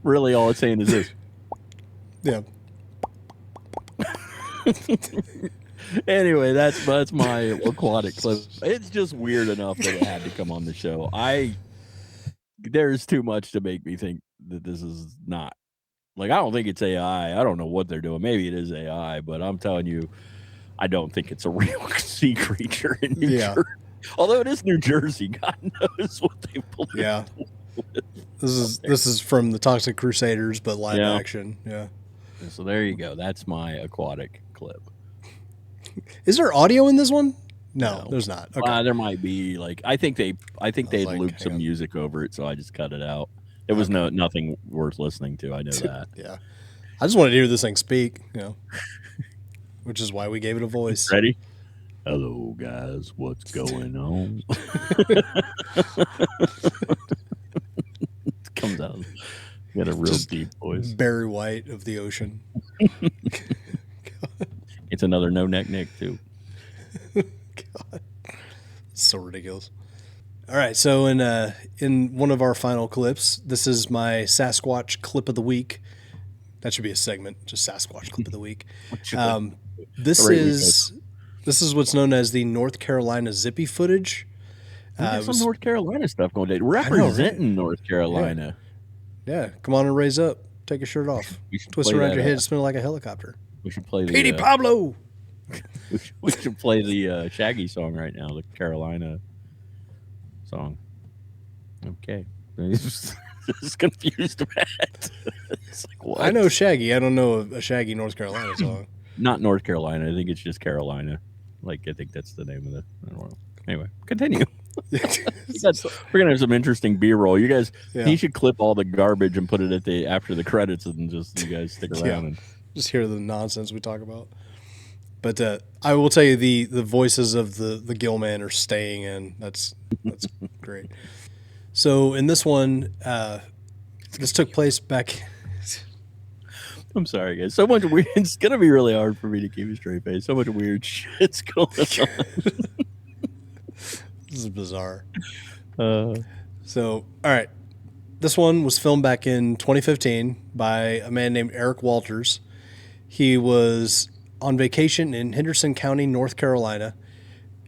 Really, all it's saying is this. Yeah. Anyway, that's my aquatic clip. It's just weird enough that it had to come on the show. There's too much to make me think that this is not. Like, I don't think it's AI. I don't know what they're doing. Maybe it is AI, but I'm telling you, I don't think it's a real sea creature in New Jersey. Although it is New Jersey, God knows what they believe. Yeah. This is from the Toxic Crusaders, but live action. Yeah. So there you go. That's my aquatic clip. Is there audio in this one? No, there's not. Okay. There might be like I think they like, looped some music over it, so I just cut it out. It was nothing worth listening to. I know that. Yeah, I just wanted to hear this thing speak, which is why we gave it a voice. Ready? Hello, guys. What's going on? It comes out. You got a real just deep voice. Barry White of the ocean. It's another no neck Nick too. God, so ridiculous. All right, so in one of our final clips, this is my Sasquatch clip of the week. That should be a segment, just Sasquatch clip of the week. This is what's known as the North Carolina Zippy footage. There's some North Carolina stuff going on. Representing North Carolina. Yeah, come on and raise up. Take your shirt off. Twist around your head, spin it like a helicopter. We should play the Petey Pablo. We should play the Shaggy song right now, the Carolina song. Okay. This is confused about it. It's like, what? I know Shaggy. I don't know a Shaggy North Carolina song. Not North Carolina. I think it's just Carolina. Like, I think that's the name of the. I don't know. Anyway, continue. We're gonna have some interesting B-roll. You guys, he should clip all the garbage and put it at the after the credits, and just you guys stick around and just hear the nonsense we talk about. But I will tell you, the voices of the Gillman are staying in. That's great. So in this one, this took place back. I'm sorry, guys. So much weird. It's gonna be really hard for me to keep a straight face. So much weird shit's going on. This is bizarre. So, all right. This one was filmed back in 2015 by a man named Eric Walters. He was on vacation in Henderson County, North Carolina,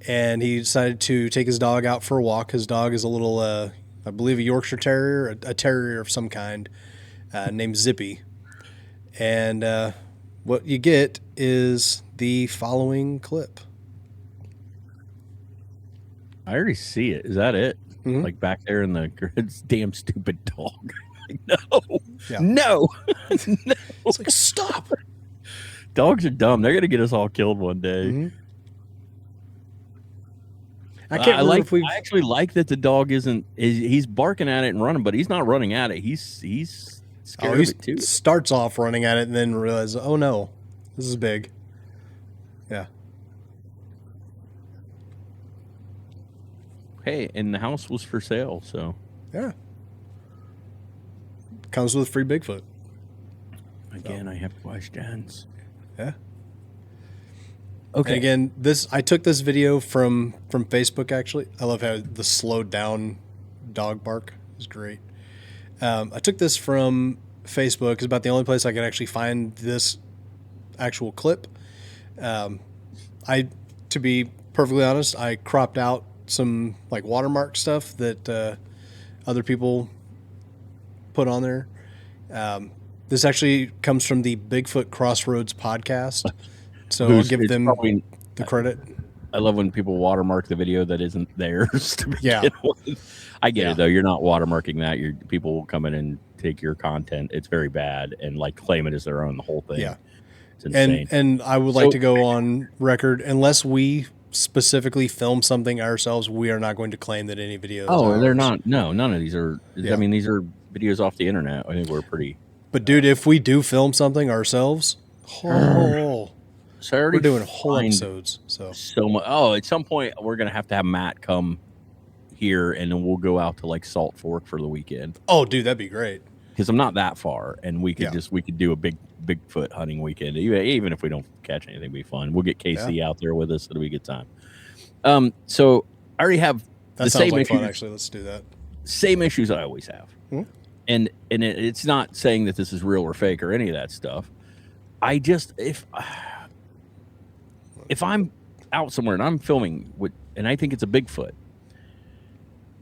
and he decided to take his dog out for a walk. His dog is a little, I believe, a Yorkshire Terrier, a terrier of some kind, named Zippy. And what you get is the following clip. I already see it. Is that it? Mm-hmm. Like back there in the damn stupid dog. No. No. It's like, stop. Dogs are dumb. They're going to get us all killed one day. Mm-hmm. I actually like that the dog he's barking at it and running, but he's not running at it. He's scared of it too. Starts off running at it and then realizes, oh no, this is big. Yeah. Hey, and the house was for sale, so. Yeah. Comes with free Bigfoot. Again, I have questions. Yeah. Okay. And again, I took this video from Facebook, actually. I love how the slowed down dog bark is great. I took this from Facebook. It's about the only place I could actually find this actual clip. To be perfectly honest, I cropped out some like watermark stuff that other people put on there. This actually comes from the Bigfoot Crossroads podcast, so I'll give them the credit. I love when people watermark the video that isn't theirs. I get it though. You're not watermarking that. People will come in and take your content. It's very bad and like claim it as their own. The whole thing. Yeah, it's insane. And I would like to go on record, unless we specifically film something ourselves, we are not going to claim that any videos. Oh, they're not. No, none of these are. Yeah. I mean, these are videos off the internet. I think we're pretty. But dude, if we do film something ourselves, we're doing whole episodes. So much. Oh, at some point we're gonna have to have Matt come here, and then we'll go out to like Salt Fork for the weekend. Oh, dude, that'd be great. Because I'm not that far, and we could do a Bigfoot hunting weekend. Even if we don't catch anything, it'd be fun. We'll get Casey out there with us. It'll be a good time. So I already have the same issues. Fun, actually, let's do that. Same issues I always have. Hmm? And it's not saying that this is real or fake or any of that stuff. I just if I'm out somewhere and I'm filming and I think it's a Bigfoot,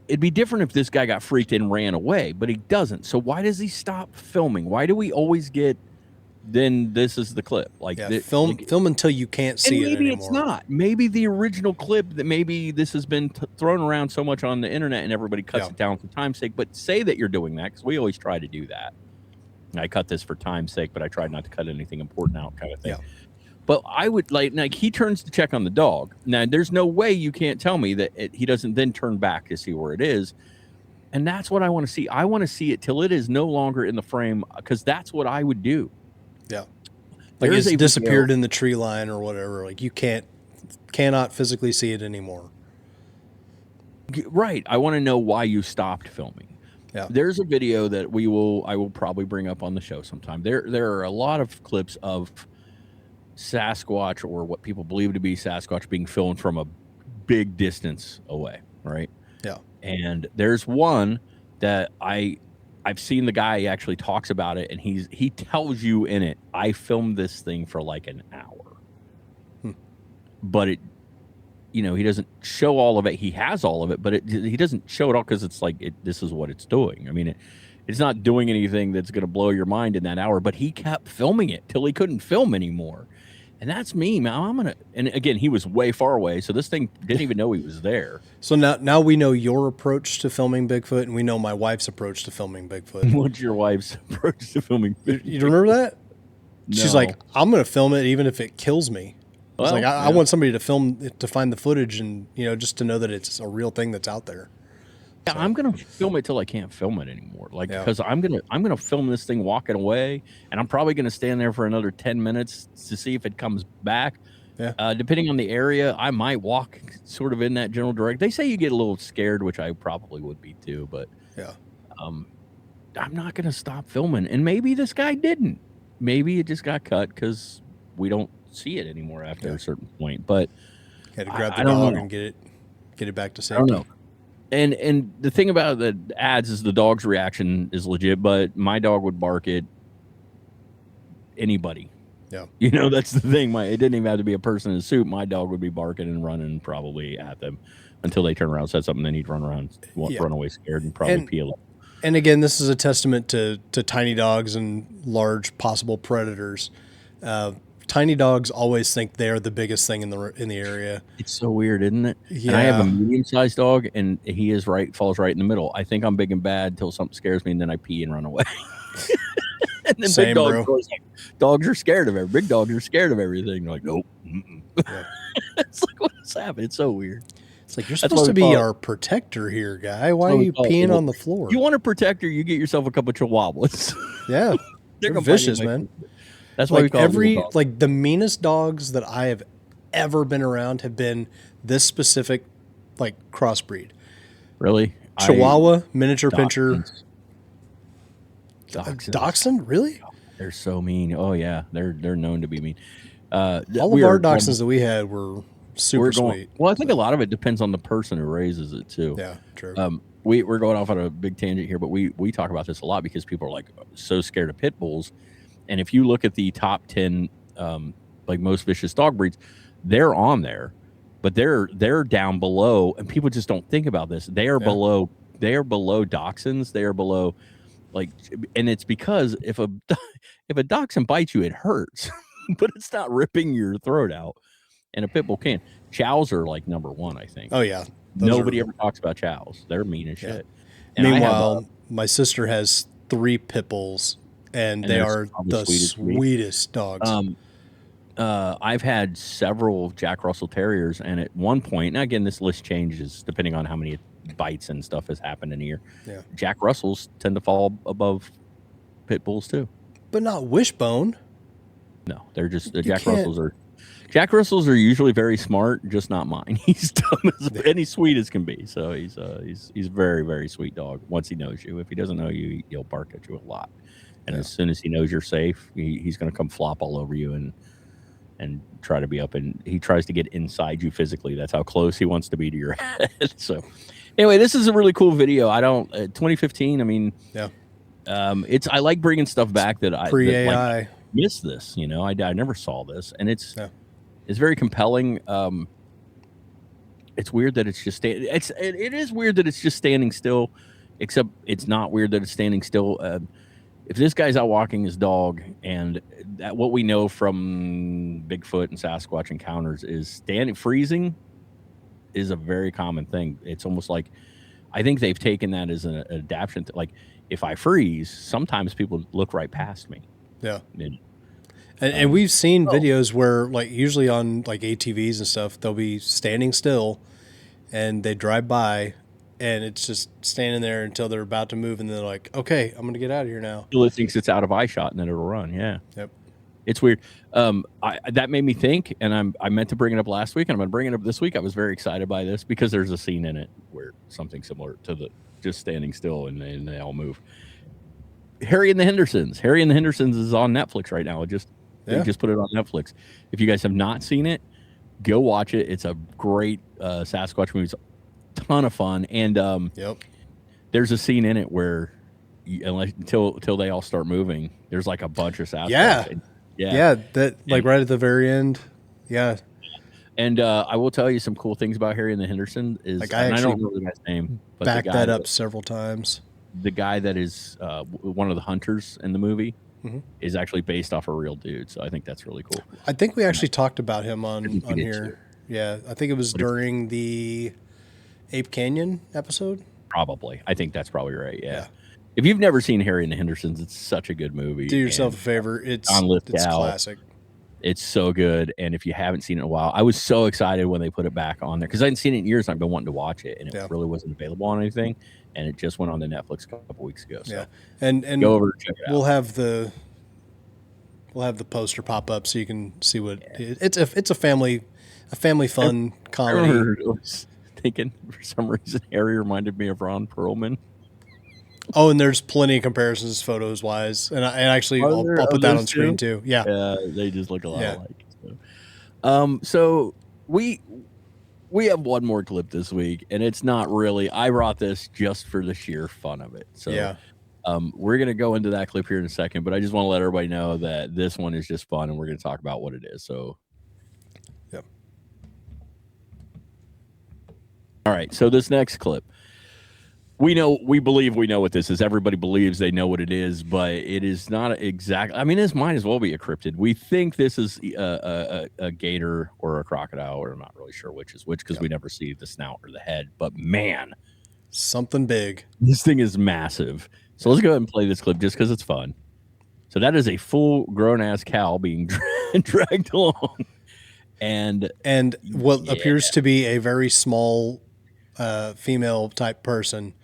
it'd be different if this guy got freaked and ran away, but he doesn't. So why does he stop filming? Why do we always get? Then this is the clip. Film until you can't see it anymore. Maybe it's not. Maybe the original clip that maybe this has been thrown around so much on the internet and everybody cuts it down for time's sake. But say that you're doing that, because we always try to do that. I cut this for time's sake, but I tried not to cut anything important out, kind of thing. Yeah. But I would like he turns to check on the dog. Now, there's no way you can't tell me that he doesn't then turn back to see where it is. And that's what I want to see. I want to see it till it is no longer in the frame, because that's what I would do. Yeah. Like it's disappeared in the tree line or whatever. Like you cannot physically see it anymore. Right. I want to know why you stopped filming. Yeah. There's a video that I will probably bring up on the show sometime. There are a lot of clips of Sasquatch, or what people believe to be Sasquatch, being filmed from a big distance away. Right. Yeah. And there's one that I've seen the guy actually talks about it, and he tells you in it, I filmed this thing for like an hour. But it, he doesn't show all of it. He has all of it, but he doesn't show it all, because it's like this is what it's doing. I mean, it's not doing anything that's going to blow your mind in that hour, but he kept filming it till he couldn't film anymore. And that's me, man. And again, he was way far away, so this thing didn't even know he was there. So now we know your approach to filming Bigfoot, and we know my wife's approach to filming Bigfoot. What's your wife's approach to filming Bigfoot? You remember that? No. She's like, I'm going to film it even if it kills me. Well, like, I want somebody to film, to find the footage, and just to know that it's a real thing that's out there. Yeah, so I'm gonna film it till I can't film it anymore. Because I'm gonna film this thing walking away, and I'm probably gonna stand there for another 10 minutes to see if it comes back. Yeah. Depending on the area, I might walk sort of in that general direction. They say you get a little scared, which I probably would be too. But yeah, I'm not gonna stop filming. And maybe this guy didn't. Maybe it just got cut because we don't see it anymore after a certain point. But had to grab the dog and get it back to safety. I don't know. And the thing about the ads is the dog's reaction is legit, but my dog would bark at anybody. Yeah. That's the thing. It didn't even have to be a person in a suit. My dog would be barking and running probably at them until they turn around, said something, then he'd run around, run away scared, and probably peel it. And again, this is a testament to tiny dogs and large possible predators. Tiny dogs always think they're the biggest thing in the area. It's so weird, isn't it? Yeah. And I have a medium-sized dog, and he falls right in the middle. I think I'm big and bad till something scares me, and then I pee and run away. And then Same, big dogs, bro. Dogs are scared of everything. Big dogs are scared of everything. They're like, nope. Yeah. It's like, what's happening? It's so weird. It's like, you're supposed to be our protector here, guy. Why are you peeing on the floor? You want a protector, you get yourself a couple of chihuahuas. Yeah. They're vicious, man. That's why we call the meanest dogs that I have ever been around have been this specific crossbreed. Really? Chihuahua, miniature pinscher. Dachshunds. Dachshund? Really? They're so mean. Oh yeah, they're known to be mean. All of our dachshunds that we had were super sweet. Well, I think a lot of it depends on the person who raises it too. Yeah, true. We're going off on a big tangent here, but we talk about this a lot because people are so scared of pit bulls. And if you look at the top 10, most vicious dog breeds, they're on there, but they're down below, and people just don't think about this. They are below dachshunds. They are below, and it's because if a dachshund bites you, it hurts, but it's not ripping your throat out, and a pit bull can. Chows are number one, I think. Oh yeah, nobody ever talks about chows. They're mean as shit. And meanwhile, my sister has 3 pit bulls. And they are the sweetest dogs. I've had several Jack Russell Terriers, and at one point, now again, this list changes depending on how many bites and stuff has happened in a year. Yeah. Jack Russells tend to fall above pit bulls too. But not Wishbone. No, they're just Jack Russells are usually very smart, just not mine. He's dumb and he's sweet as can be. So he's a very, very sweet dog. Once he knows you, if he doesn't know you, he'll bark at you a lot. And as soon as he knows you're safe, he's going to come flop all over you and try to be up. And he tries to get inside you physically. That's how close he wants to be to your head. So anyway, this is a really cool video. 2015. I mean, I like bringing stuff back that pre-AI missed this. I never saw this, and it's very compelling. It's weird that it's just it is weird that it's just standing still, except it's not weird that it's standing still. If this guy's out walking his dog, and what we know from Bigfoot and Sasquatch encounters is freezing is a very common thing. It's almost like, I think they've taken that as an adaptation to, if I freeze, sometimes people look right past me. Yeah. And we've seen videos where, like, usually on like ATVs and stuff, they'll be standing still, and they drive by, and it's just standing there until they're about to move, and they're like, "Okay, I'm gonna get out of here now." It thinks it's out of eye shot, and then it'll run. Yeah. Yep. It's weird. That made me think, and I meant to bring it up last week, and I'm going to bring it up this week. I was very excited by this because there's a scene in it where something similar to the just standing still and they all move. Harry and the Hendersons. Harry and the Hendersons is on Netflix right now. They just put it on Netflix. If you guys have not seen it, go watch it. It's a great Sasquatch movie. It's a ton of fun, and there's a scene in it where until they all start moving, there's like a bunch of Sasquatch. Yeah, that like right at the very end. Yeah. And I will tell you some cool things about Harry and the Henderson is like I don't know the guy's name, but backed that up several times. The guy that is one of the hunters in the movie is actually based off a real dude, so I think that's really cool. I think we actually talked about him on here. Too. Yeah, I think it was during the Ape Canyon episode. Probably. I think that's probably right. Yeah. If you've never seen Harry and the Hendersons, it's such a good movie. Do yourself a favor. It's classic. It's so good. And if you haven't seen it in a while, I was so excited when they put it back on there because I hadn't seen it in years and I've been wanting to watch it, and it really wasn't available on anything. And it just went on the Netflix a couple weeks ago. So and go over and check it out. We'll have the poster pop up so you can see what it's a family fun comedy. I was thinking for some reason Harry reminded me of Ron Perlman. Oh, and there's plenty of comparisons photos wise, and I'll put that on screen too. Yeah, they just look a lot alike. So we have one more clip this week, and it's not really. I brought this just for the sheer fun of it. So we're gonna go into that clip here in a second, but I just want to let everybody know that this one is just fun, and we're gonna talk about what it is. So, all right. So this next clip. We believe we know what this is. Everybody believes they know what it is, but it is not exactly. I mean, this might as well be a cryptid. We think this is a gator or a crocodile. We're not really sure which is which because we never see the snout or the head. But man, something big. This thing is massive. So let's go ahead and play this clip just because it's fun. So that is a full grown-ass cow being dragged along. And what appears to be a very small female type person.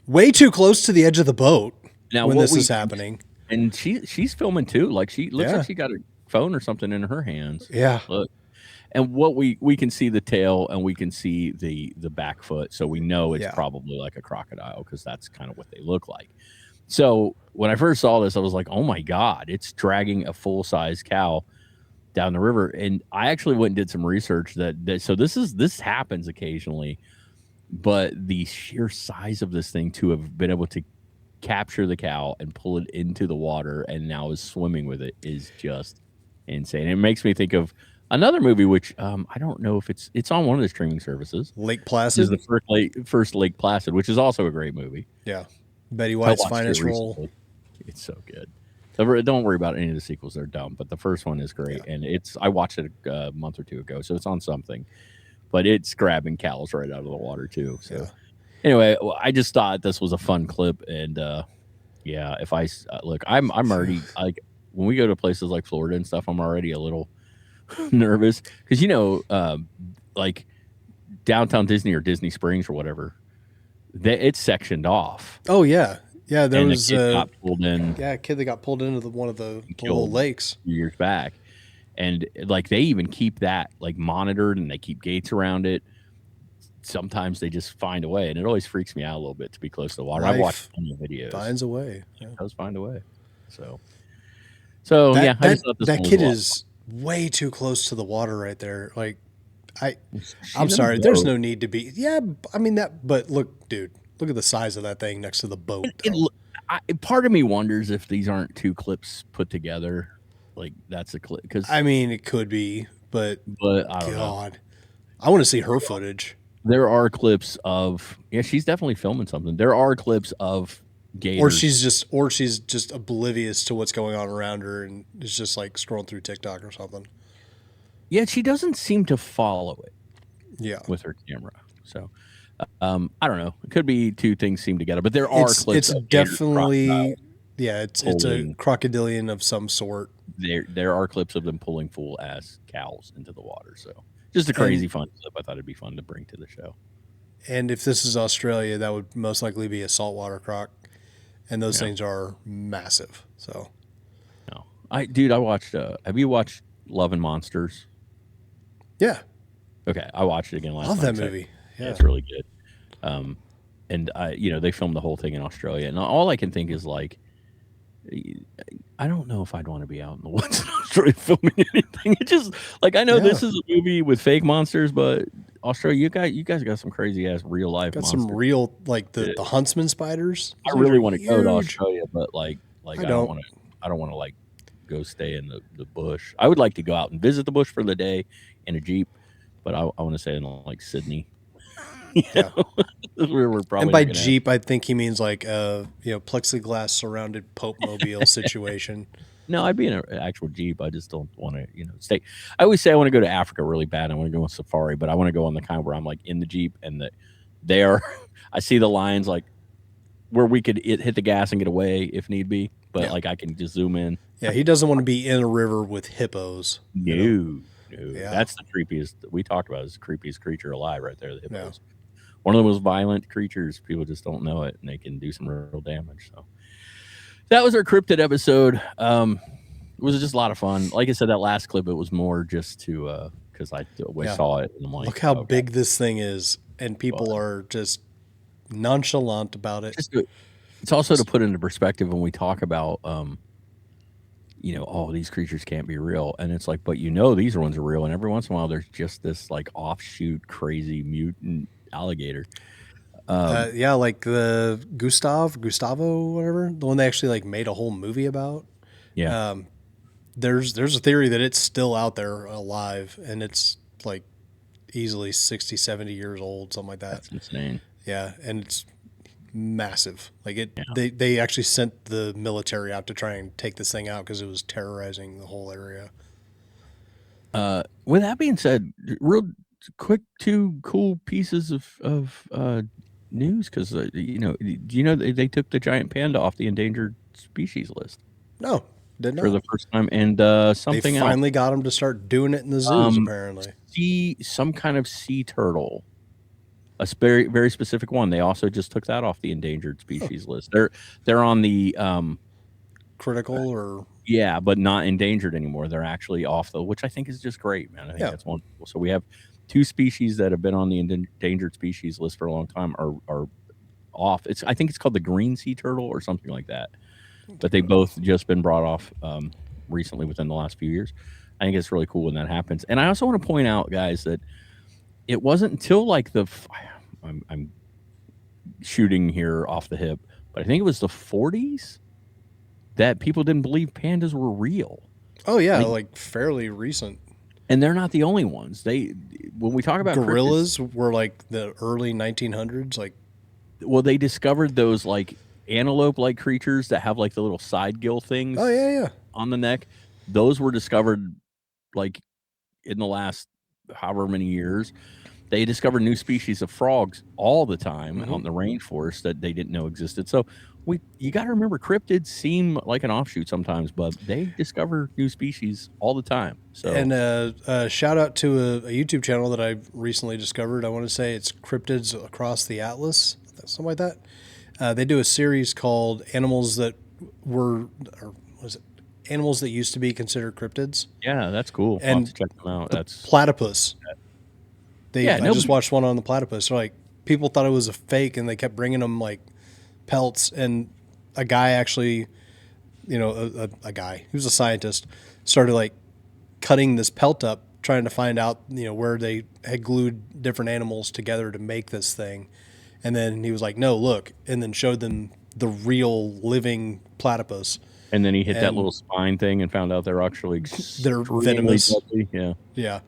Way too close to the edge of the boat when this is happening. And she's filming too. Like she looks like she got a phone or something in her hands. Yeah. Look. And what we can see the tail and we can see the back foot. So we know it's probably like a crocodile because that's kind of what they look like. So when I first saw this, I was like, oh my God, it's dragging a full-size cow down the river. And I actually went and did some research so this happens occasionally. But the sheer size of this thing to have been able to capture the cow and pull it into the water and now is swimming with it is just insane. It makes me think of another movie, which I don't know if it's on one of the streaming services. Lake Placid. This is the first Lake Placid, which is also a great movie. Yeah. Betty White's finest role. It's so good. So don't worry about any of the sequels. They're dumb. But the first one is great. And I watched it a month or two ago. So it's on something. But it's grabbing cows right out of the water too. So anyway, I just thought this was a fun clip, and if I look, I'm already like when we go to places like Florida and stuff, I'm already a little nervous because like downtown Disney or Disney Springs or whatever, it's sectioned off. Oh yeah, there was a kid got pulled in. Yeah, a kid that got pulled into one of the little lakes years back. And like they even keep that like monitored and they keep gates around it. Sometimes they just find a way, and it always freaks me out a little bit to be close to the water. I've watched plenty of videos. Finds a way. Yeah. It does find a way. So I just thought that kid is way too close to the water right there. Like I'm sorry, there's no need to be. Yeah, I mean that. But look, dude, look at the size of that thing next to the boat. Part of me wonders if these aren't two clips put together. Like that's a clip because I mean it could be, but I don't know. I want to see her footage. There are clips of she's definitely filming something. There are clips of gators, or she's just oblivious to what's going on around her and is just like scrolling through TikTok or something. Yeah, she doesn't seem to follow it. Yeah, with her camera. So I don't know. It could be two things seem together, but there are clips. It's definitely it's a crocodilian of some sort. there are clips of them pulling full ass cows into the water. So just a crazy fun clip. I thought it'd be fun to bring to the show. And if this is Australia, that would most likely be a saltwater croc, and those things are massive. So, no, I watched. Have you watched Love and Monsters? Yeah. Okay, I watched it again last night. Love that movie. Yeah, it's really good. And they filmed the whole thing in Australia, and all I can think is like, I don't know if I'd want to be out in the woods in Australia filming anything. It just like I know this is a movie with fake monsters, but Australia, you guys got some crazy ass real life. Got some real like the huntsman spiders. I really want to go to Australia, but like I don't want to like go stay in the bush. I would like to go out and visit the bush for the day in a Jeep, but I want to stay in like Sydney. Yeah. We're probably and by Jeep, I think he means like plexiglass surrounded Pope mobile situation. No, I'd be in an actual Jeep. I just don't want to, stay. I always say I want to go to Africa really bad. I want to go on safari, but I want to go on the kind where I'm like in the Jeep and I see the lines like where we could hit the gas and get away if need be, but like I can just zoom in. Yeah, he doesn't want to be in a river with hippos. No. Yeah. That's the creepiest we talked about. Is the creepiest creature alive right there. The hippos. Yeah. One of the most violent creatures. People just don't know it, and they can do some real damage. So that was our cryptid episode. It was just a lot of fun. Like I said, that last clip, it was more just to because I saw it and I'm like, look how big this thing is, and people are just nonchalant about it. It's also to put into perspective when we talk about these creatures can't be real, and it's like, but these ones are real, and every once in a while there's just this like offshoot crazy mutant alligator. Like the Gustavo, whatever, the one they actually like made a whole movie about. Yeah. There's a theory that it's still out there alive, and it's like easily 60, 70 years old, something like that. That's insane. Yeah, and it's massive. Like they actually sent the military out to try and take this thing out because it was terrorizing the whole area. With that being said, real quick, two cool pieces of news, because do you know they took the giant panda off the endangered species list? No, did not. For the first time, and something they finally got them to start doing it in the zoos. Apparently, some kind of sea turtle, a very very specific one. They also just took that off the endangered species list. They're on the critical or but not endangered anymore. They're actually off which I think is just great, man. I think that's wonderful. So we have two species that have been on the endangered species list for a long time are off. I think it's called the green sea turtle or something like that. But they both just been brought off recently within the last few years. I think it's really cool when that happens. And I also want to point out, guys, that it wasn't until like I'm shooting here off the hip, but I think it was the 40s that people didn't believe pandas were real. Oh yeah, like fairly recent. And they're not the only ones. When we talk about gorillas were like the early 1900s. Like, well, they discovered those like antelope-like creatures that have like the little side gill things. Oh yeah, on the neck. Those were discovered like in the last however many years. They discover new species of frogs all the time on the rainforest that they didn't know existed. So you got to remember, cryptids seem like an offshoot sometimes, but they discover new species all the time. So, and shout out to a YouTube channel that I recently discovered. I want to say it's Cryptids Across the Atlas, something like that. They do a series called Animals That Animals That Used to Be Considered Cryptids. Yeah, that's cool. And I'll have to check them out. That's platypus. I just watched one on the platypus. So, like, people thought it was a fake, and they kept bringing them like pelts, and a guy actually, a guy who's a scientist started like cutting this pelt up, trying to find out, where they had glued different animals together to make this thing. And then he was like, no, look, and then showed them the real living platypus. And then he hit that little spine thing and found out they're actually venomous. Deadly. Yeah. Yeah.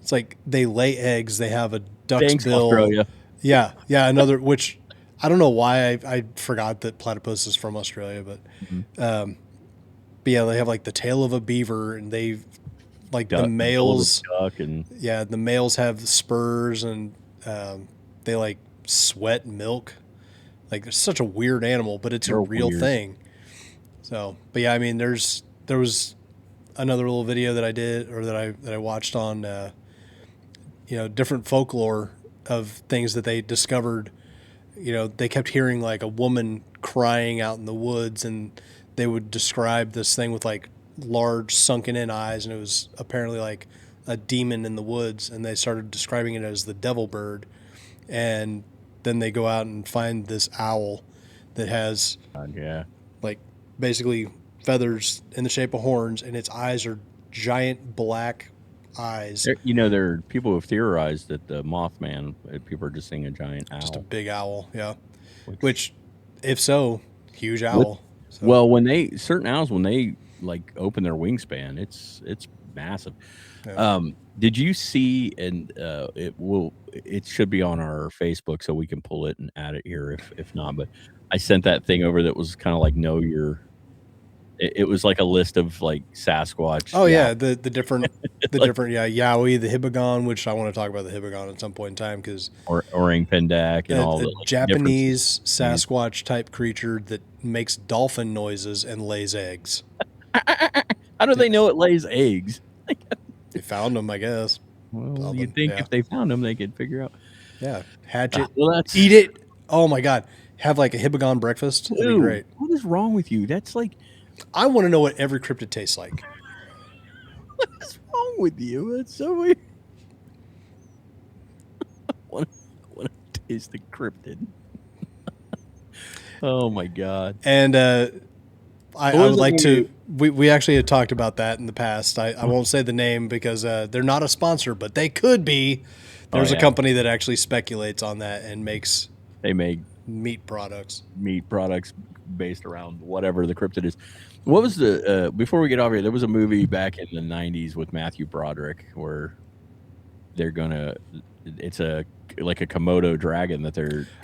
It's like they lay eggs. They have a duck's bill. Australia. Yeah. Yeah. Another, which I don't know why I forgot that platypus is from Australia, but yeah, they have like the tail of a beaver, and they like the males. The males have spurs, and they like sweat milk. Like, it's such a weird animal, but it's a real thing. So, but yeah, I mean, there was another little video that I did, or that I watched on, different folklore of things that they discovered. They kept hearing like a woman crying out in the woods, and they would describe this thing with like large sunken in eyes, and it was apparently like a demon in the woods, and they started describing it as the devil bird. And then they go out and find this owl that has like basically feathers in the shape of horns, and its eyes are giant black eyes. There are people who have theorized that the Mothman, people are just seeing a giant owl. Just a big owl, yeah. Which if so, huge owl. Well, certain owls, when they like open their wingspan, it's massive. Yeah. Did you see, and it should be on our Facebook, so we can pull it and add it here if not, but I sent that thing over that was kind of like it was like a list of like Sasquatch. Oh yeah, the different Yowie, the Hibagon, which I want to talk about the Hibagon at some point in time, because Orang Pendak and all the like, Japanese Sasquatch type creature that makes dolphin noises and lays eggs. How do they know it lays eggs? They found them, I guess. Well, you'd think if they found them, they could figure out. Yeah, hatch it, eat it. Oh my god, have like a Hibagon breakfast. That'd be great. What is wrong with you? That's like, I want to know what every cryptid tastes like. What is wrong with you? That's so weird. I want to taste the cryptid. Oh my god! And I would like to. We actually had talked about that in the past. I won't say the name because they're not a sponsor, but they could be. There's a company that actually speculates on that and makes. They make meat products based around whatever the cryptid is. What was the before we get off here? There was a movie back in the '90s with Matthew Broderick where it's like a Komodo dragon that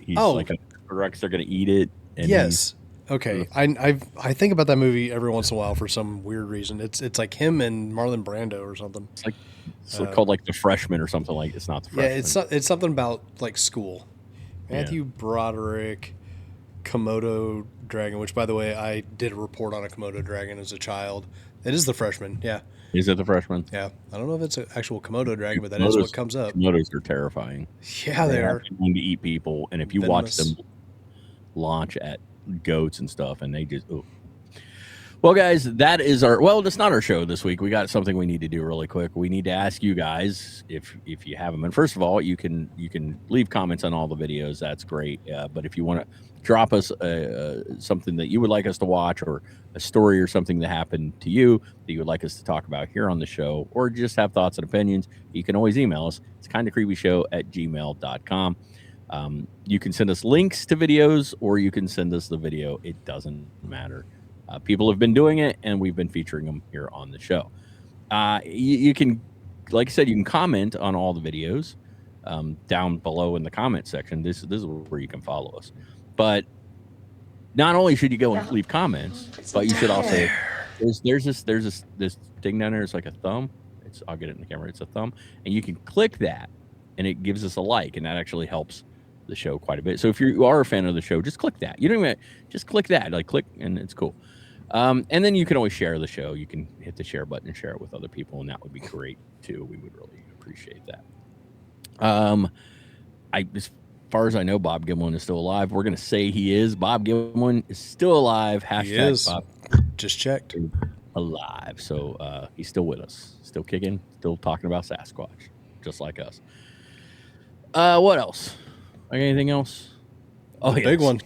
he's like a Rex. They're gonna eat it. And yes. Okay. I think about that movie every once in a while for some weird reason. It's like him and Marlon Brando or something. It's called like The Freshman or something. Like it's not The Freshman. Yeah, it's something about like school. Matthew Broderick, Komodo dragon. Which, by the way, I did a report on a Komodo dragon as a child. It is The Freshman. Yeah. Is it The Freshman? Yeah. I don't know if it's an actual Komodo dragon, but that is what comes up. Komodos are terrifying. Yeah, they are. Going to eat people, and if you watch them launch at goats and stuff, and they just well, guys, that is that's not our show this week. We got something we need to do really quick. We need to ask you guys if you have them. And first of all, you can leave comments on all the videos. That's great. But if you want to drop us something that you would like us to watch, or a story or something that happened to you that you would like us to talk about here on the show, or just have thoughts and opinions, you can always email us. It's KindaCreepyShow@gmail.com. You can send us links to videos, or you can send us the video. It doesn't matter. People have been doing it, and we've been featuring them here on the show. You can, like I said, you can comment on all the videos down below in the comment section. This is where you can follow us. But not only should you go and leave comments, but you should also there's this thing down there. It's like a thumb. I'll get it in the camera. It's a thumb, and you can click that, and it gives us a like, and that actually helps the show quite a bit. So if you are a fan of the show, just click that. You don't even just click that, like click, and it's cool. And then you can always share the show. You can hit the share button and share it with other people, and that would be great too. We would really appreciate that. As far as I know, Bob Gimlin is still alive. We're gonna say he is. Bob Gimlin is still alive. Hashtag Bob just checked alive. So he's still with us, still kicking, still talking about Sasquatch, just like us. What else? Like anything else? Oh, the big one.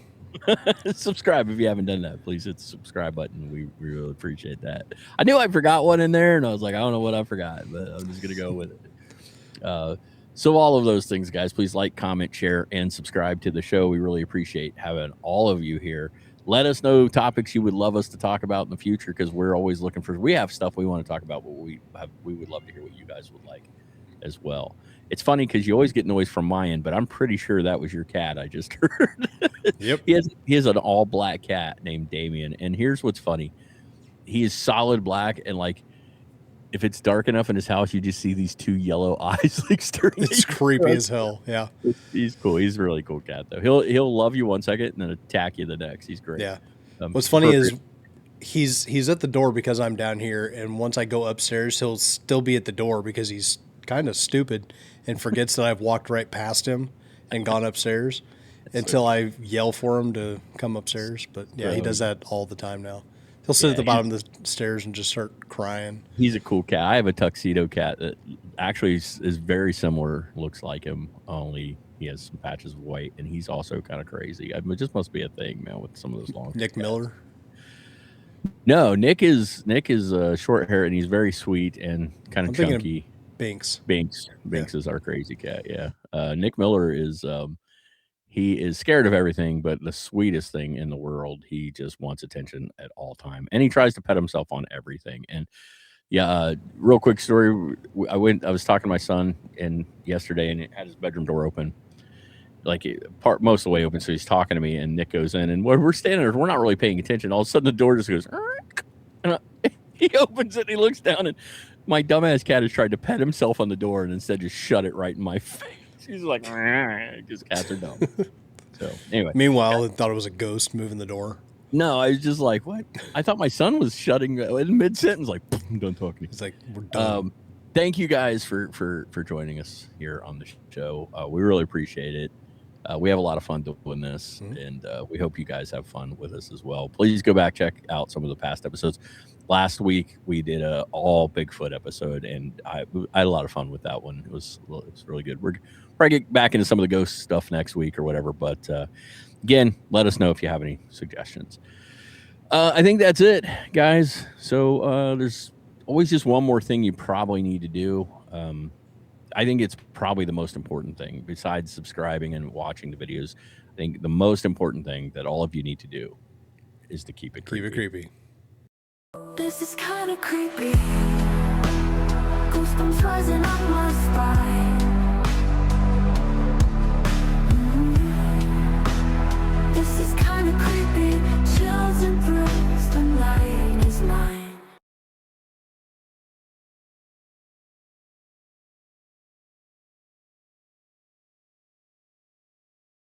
Subscribe if you haven't done that. Please hit the subscribe button. We really appreciate that. I knew I forgot one in there, and I was like, I don't know what I forgot, but I'm just gonna go with it. So all of those things, guys, please like, comment, share, and subscribe to the show. We really appreciate having all of you here. Let us know topics you would love us to talk about in the future, because we're always looking for. We have stuff we want to talk about, but we would love to hear what you guys would like as well. It's funny because you always get noise from my end, but I'm pretty sure that was your cat I just heard. Yep. He has an all black cat named Damien, and here's what's funny: he is solid black, and like if it's dark enough in his house, you just see these two yellow eyes like staring. It's creepy as hell. Yeah, he's cool. He's a really cool cat though. He'll love you one second and then attack you the next. He's great. Yeah. What's funny is he's at the door because I'm down here, and once I go upstairs, he'll still be at the door because he's kind of stupid and forgets that I've walked right past him and gone upstairs until I yell for him to come upstairs. But yeah, he does that all the time now. He'll sit at the bottom of the stairs and just start crying. He's a cool cat. I have a tuxedo cat that actually is very similar, looks like him, only he has some patches of white, and he's also kind of crazy. I mean, it just must be a thing, man, with some of those long. Nick Miller? No, Nick is short hair, and he's very sweet and kind of chunky. Binks. Binks is our crazy cat. Yeah. Nick Miller is he is scared of everything, but the sweetest thing in the world. He just wants attention at all time, and he tries to pet himself on everything. And yeah, real quick story. I was talking to my son yesterday, and he had his bedroom door open, like most of the way open. So he's talking to me, and Nick goes in, and we're standing there. We're not really paying attention. All of a sudden, the door just goes, and he opens it. And he looks down, and my dumbass cat has tried to pet himself on the door, and instead just shut it right in my face. He's like, because cats are dumb. So anyway. Meanwhile, I thought it was a ghost moving the door. No, I was just like, what? I thought my son was shutting in mid-sentence, like, don't talk to me. He's like, we're done. Thank you guys for joining us here on the show. We really appreciate it. We have a lot of fun doing this, and we hope you guys have fun with us as well. Please go back, check out some of the past episodes. Last week, we did a all Bigfoot episode, and I had a lot of fun with that one. It was really good. We're probably get back into some of the ghost stuff next week or whatever, but again, let us know if you have any suggestions. I think that's it, guys. So there's always just one more thing you probably need to do. I think it's probably the most important thing besides subscribing and watching the videos. I think the most important thing that all of you need to do is to keep it creepy. Keep it creepy. This is kind of creepy. Goosebumps rising up my spine.